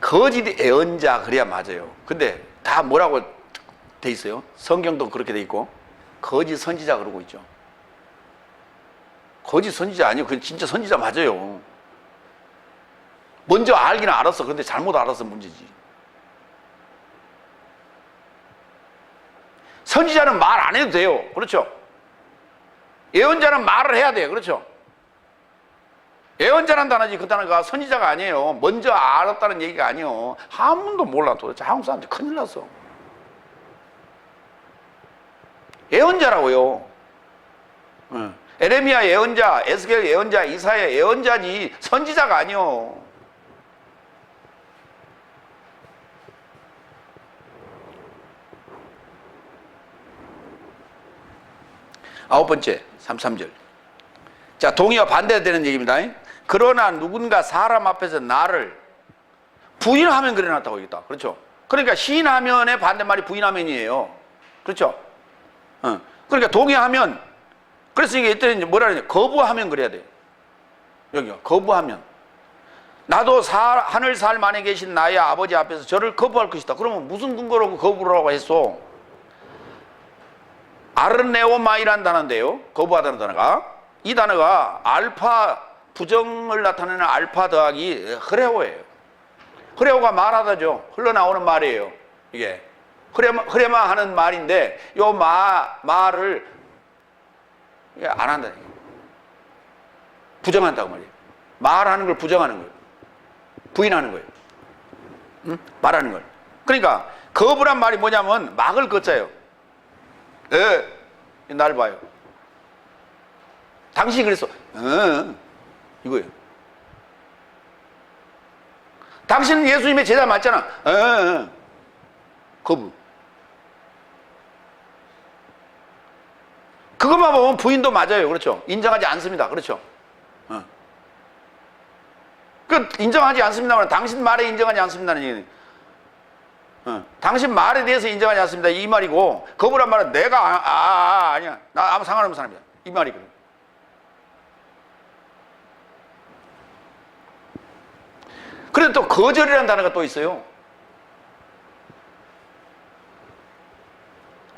거짓 예언자 그래야 맞아요. 근데 다 뭐라고 돼 있어요? 성경도 그렇게 돼 있고 거짓 선지자 그러고 있죠. 거짓 선지자 아니에요. 그건 진짜 선지자 맞아요. 먼저 알기는 알았어. 그런데 잘못 알아서 문제지. 선지자는 말 안 해도 돼요. 그렇죠? 예언자는 말을 해야 돼요. 그렇죠? 예언자란 단어지 그 단어가 선지자가 아니에요. 먼저 알았다는 얘기가 아니에요. 아무도 몰라. 도대체 한국 사람들 큰일 났어. 예언자라고요. 에레미야 예언자, 에스겔 예언자, 이사야 예언자지 선지자가 아니에요. 아홉 번째, 33절. 자, 동의와 반대되는 얘기입니다. 그러나 누군가 사람 앞에서 나를 부인하면 그래 놨다고 얘기했다. 그렇죠? 그러니까 시인하면의 반대말이 부인하면이에요. 그렇죠? 그러니까 동의하면, 그래서 이게 이때 뭐라 그러냐, 거부하면 그래야 돼요. 여기요, 거부하면. 나도 하늘 살 만에 계신 나의 아버지 앞에서 저를 거부할 것이다. 그러면 무슨 근거로 거부를 하고 했어? 아르네오마이라는 단어인데요, 거부하다는 단어가, 이 단어가 알파, 부정을 나타내는 알파 더하기 흐레오예요. 흐레오가 말하다죠. 흘러나오는 말이에요. 이게 흐레마 하는 말인데 요 말을 안 한다. 부정한다고 말이에요. 말하는 걸 부정하는 거예요. 부인하는 거예요. 응? 말하는 걸. 그러니까 거부란 말이 뭐냐면 막을 걷자요. 날 봐요. 당신이 그랬어. 이거예요. 당신은 예수님의 제자 맞잖아. 거부. 그것만 보면 부인도 맞아요. 그렇죠? 인정하지 않습니다. 그렇죠? 그 인정하지 않습니다만 당신 말에 인정하지 않습니다는 얘기는 당신 말에 대해서 인정하지 않습니다. 이 말이고, 거부란 말은 내가 아니야. 나 아무 상관없는 사람이야. 이 말이거든. 그런데 또 거절이라는 단어가 또 있어요.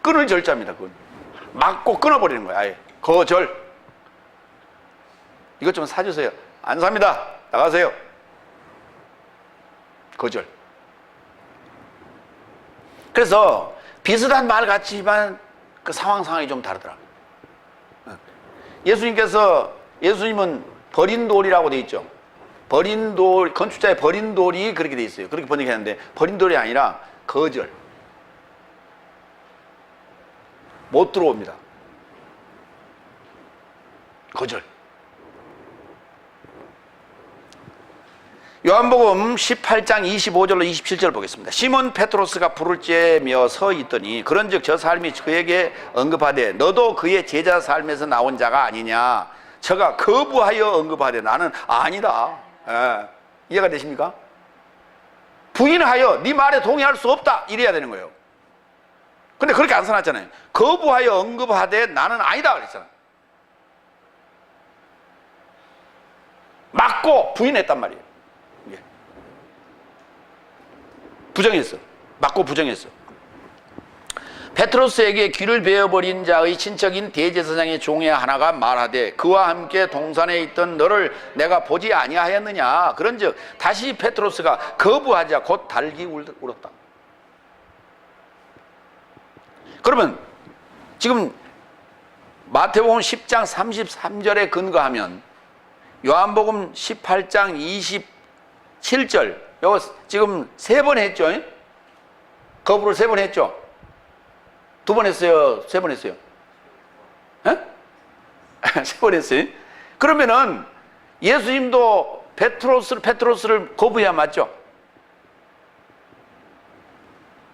끊을 절자입니다. 그건 막고 끊어버리는 거야. 아예 거절. 이것 좀 사주세요. 안 삽니다. 나가세요. 거절. 그래서 비슷한 말 같지만 그 상황이 좀 다르더라. 예수님은 버린 돌이라고 돼 있죠. 버린 돌, 건축자의 버린 돌이 그렇게 돼 있어요. 그렇게 번역했는데 버린 돌이 아니라 거절. 못 들어옵니다. 거절. 요한복음 18장 25절로 27절 보겠습니다. 시몬 페트로스가 불을 쬐며 서 있더니 그런즉 저 삶이 그에게 언급하되 너도 그의 제자 삶에서 나온 자가 아니냐. 저가 거부하여 언급하되 나는 아니다. 예. 이해가 되십니까? 부인하여 네 말에 동의할 수 없다 이래야 되는 거예요. 근데 그렇게 안 써놨잖아요. 거부하여 언급하되 나는 아니다 그랬잖아요. 맞고 부인했단 말이에요. 예. 부정했어. 맞고 부정했어. 베트로스에게 귀를 베어버린 자의 친척인 대제사장의 종의 하나가 말하되 그와 함께 동산에 있던 너를 내가 보지 아니하였느냐. 그런즉 다시 베트로스가 거부하자 곧 달기 울었다. 그러면 지금 마태복음 10장 33절에 근거하면 요한복음 18장 27절 요거 지금 3번 했죠? 거부를 3번 했죠? 2번 했어요? 3번 했어요? 3번 했어요? 그러면은 예수님도 페트로스를 거부해야 맞죠?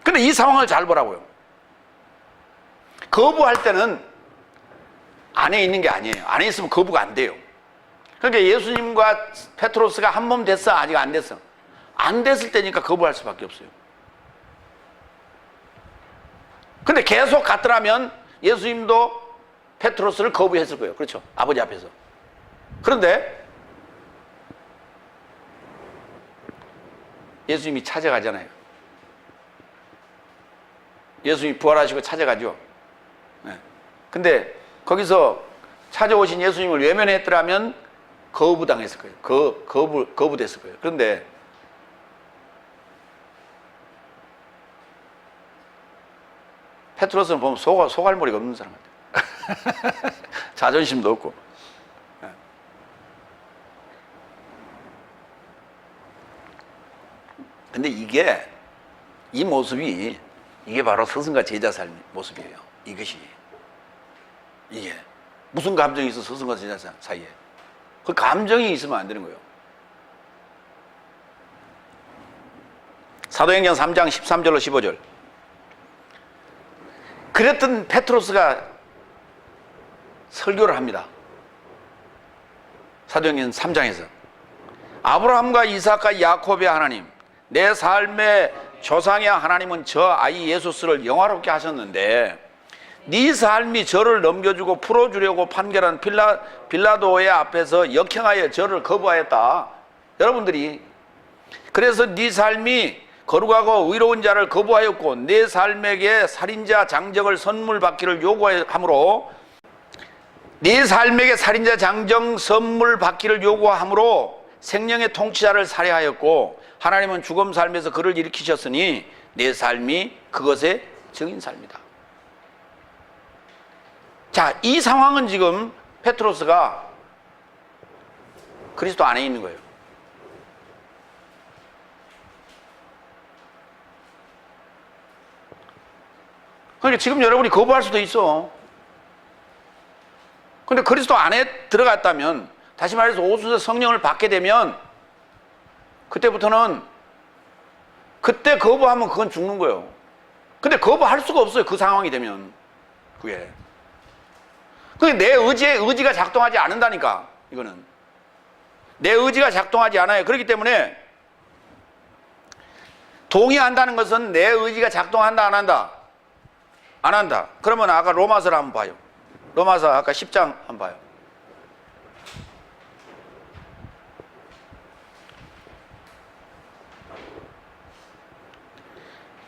근데 이 상황을 잘 보라고요. 거부할 때는 안에 있는 게 아니에요. 안에 있으면 거부가 안 돼요. 그러니까 예수님과 페트로스가 한 몸 됐어? 아직 안 됐어? 안 됐을 때니까 거부할 수밖에 없어요. 근데 계속 갔더라면 예수님도 페트로스를 거부했을 거예요. 그렇죠? 아버지 앞에서. 그런데 예수님이 찾아가잖아요. 예수님이 부활하시고 찾아가죠. 네. 근데 거기서 찾아오신 예수님을 외면했더라면 거부당했을 거예요. 거부됐을 거예요. 그런데 페트로스는 보면 소갈머리가 없는 사람 같아요. 자존심도 없고. 근데 이 모습이 이게 바로 스승과 제자 삶의 모습이에요. 이게 무슨 감정이 있어 스승과 제자 사이에? 그 감정이 있으면 안 되는 거예요. 사도행전 3장 13절로 15절. 그랬던 페트로스가 설교를 합니다. 사도행전 3장에서 아브라함과 이삭과 야곱의 하나님, 내 삶의 조상의 하나님은 저 아이 예수스를 영화롭게 하셨는데 네 삶이 저를 넘겨주고 풀어주려고 판결한 빌라도의 앞에서 역행하여 저를 거부하였다. 여러분들이 그래서 네 삶이 거룩하고 의로운 자를 거부하였고 내 삶에게 살인자 장정을 선물 받기를 요구함으로 네 삶에게 살인자 장정 선물 받기를 요구함으로 생명의 통치자를 살해하였고 하나님은 죽음 삶에서 그를 일으키셨으니 내 삶이 그것의 증인 삶이다. 자, 이 상황은 지금 페트로스가 그리스도 안에 있는 거예요. 그러니까 지금 여러분이 거부할 수도 있어. 근데 그리스도 안에 들어갔다면, 다시 말해서 오순절 성령을 받게 되면 그때부터는 그때 거부하면 그건 죽는 거예요. 근데 거부할 수가 없어요. 그 상황이 되면. 그게 내 의지가 작동하지 않는다니까. 이거는 내 의지가 작동하지 않아요. 그렇기 때문에 동의한다는 것은 내 의지가 작동한다 안 한다? 안 한다. 그러면 아까 로마서를 한번 봐요. 로마서 아까 10장 한번 봐요.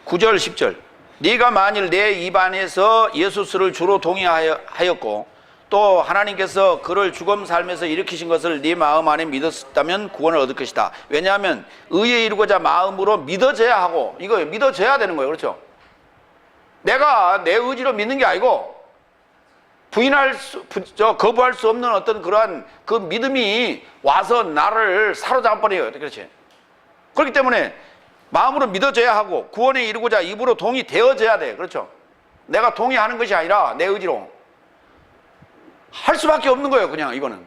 (9절) (10절) 네가 만일 내 입안에서 예수스를 주로 동의하였고 또 하나님께서 그를 죽음 삶에서 일으키신 것을 네 마음 안에 믿었다면 구원을 얻을 것이다. 왜냐하면 의에 이루고자 마음으로 믿어져야 하고, 이거 믿어져야 되는 거예요. 그렇죠? 내가 내 의지로 믿는 게 아니고 거부할 수 없는 어떤 그러한 그 믿음이 와서 나를 사로잡아버려요. 그렇지? 그렇기 때문에 마음으로 믿어져야 하고 구원에 이루고자 입으로 동의되어져야 돼. 그렇죠? 내가 동의하는 것이 아니라 내 의지로 할 수밖에 없는 거예요. 그냥 이거는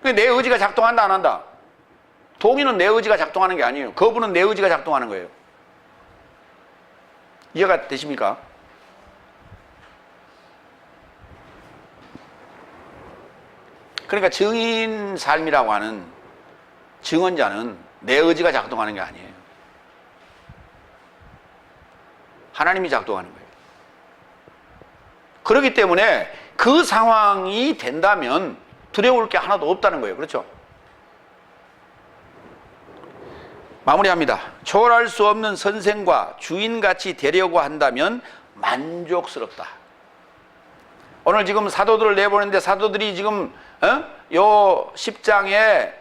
내 의지가 작동한다 안 한다? 동의는 내 의지가 작동하는 게 아니에요. 거부는 내 의지가 작동하는 거예요. 이해가 되십니까? 그러니까 증인 삶이라고 하는 증언자는 내 의지가 작동하는 게 아니에요. 하나님이 작동하는 거예요. 그렇기 때문에 그 상황이 된다면 두려울 게 하나도 없다는 거예요. 그렇죠? 마무리합니다. 초월할 수 없는 선생과 주인같이 되려고 한다면 만족스럽다. 오늘 지금 사도들을 내보냈는데 사도들이 지금 요 10장에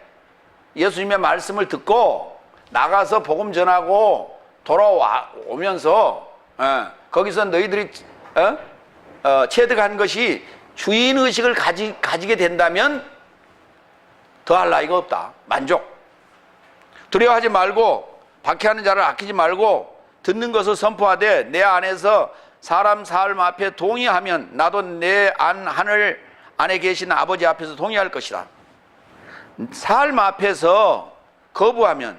예수님의 말씀을 듣고 나가서 복음 전하고 돌아오면서 거기서 너희들이 체득한 것이 주인의식을 가지게 된다면 더할 나위가 없다. 만족. 두려워하지 말고 박해하는 자를 아끼지 말고 듣는 것을 선포하되 내 안에서 사람 삶 앞에 동의하면 나도 내 하늘 안에 계신 아버지 앞에서 동의할 것이다. 삶 앞에서 거부하면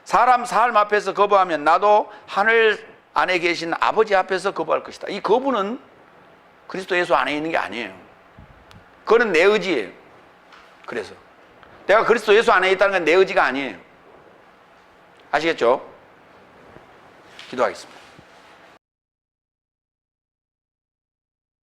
사람 삶 앞에서 거부하면 나도 하늘 안에 계신 아버지 앞에서 거부할 것이다. 이 거부는 그리스도 예수 안에 있는 게 아니에요. 그거는 내 의지예요. 그래서 내가 그리스도 예수 안에 있다는 건 내 의지가 아니에요. 아시겠죠? 기도하겠습니다.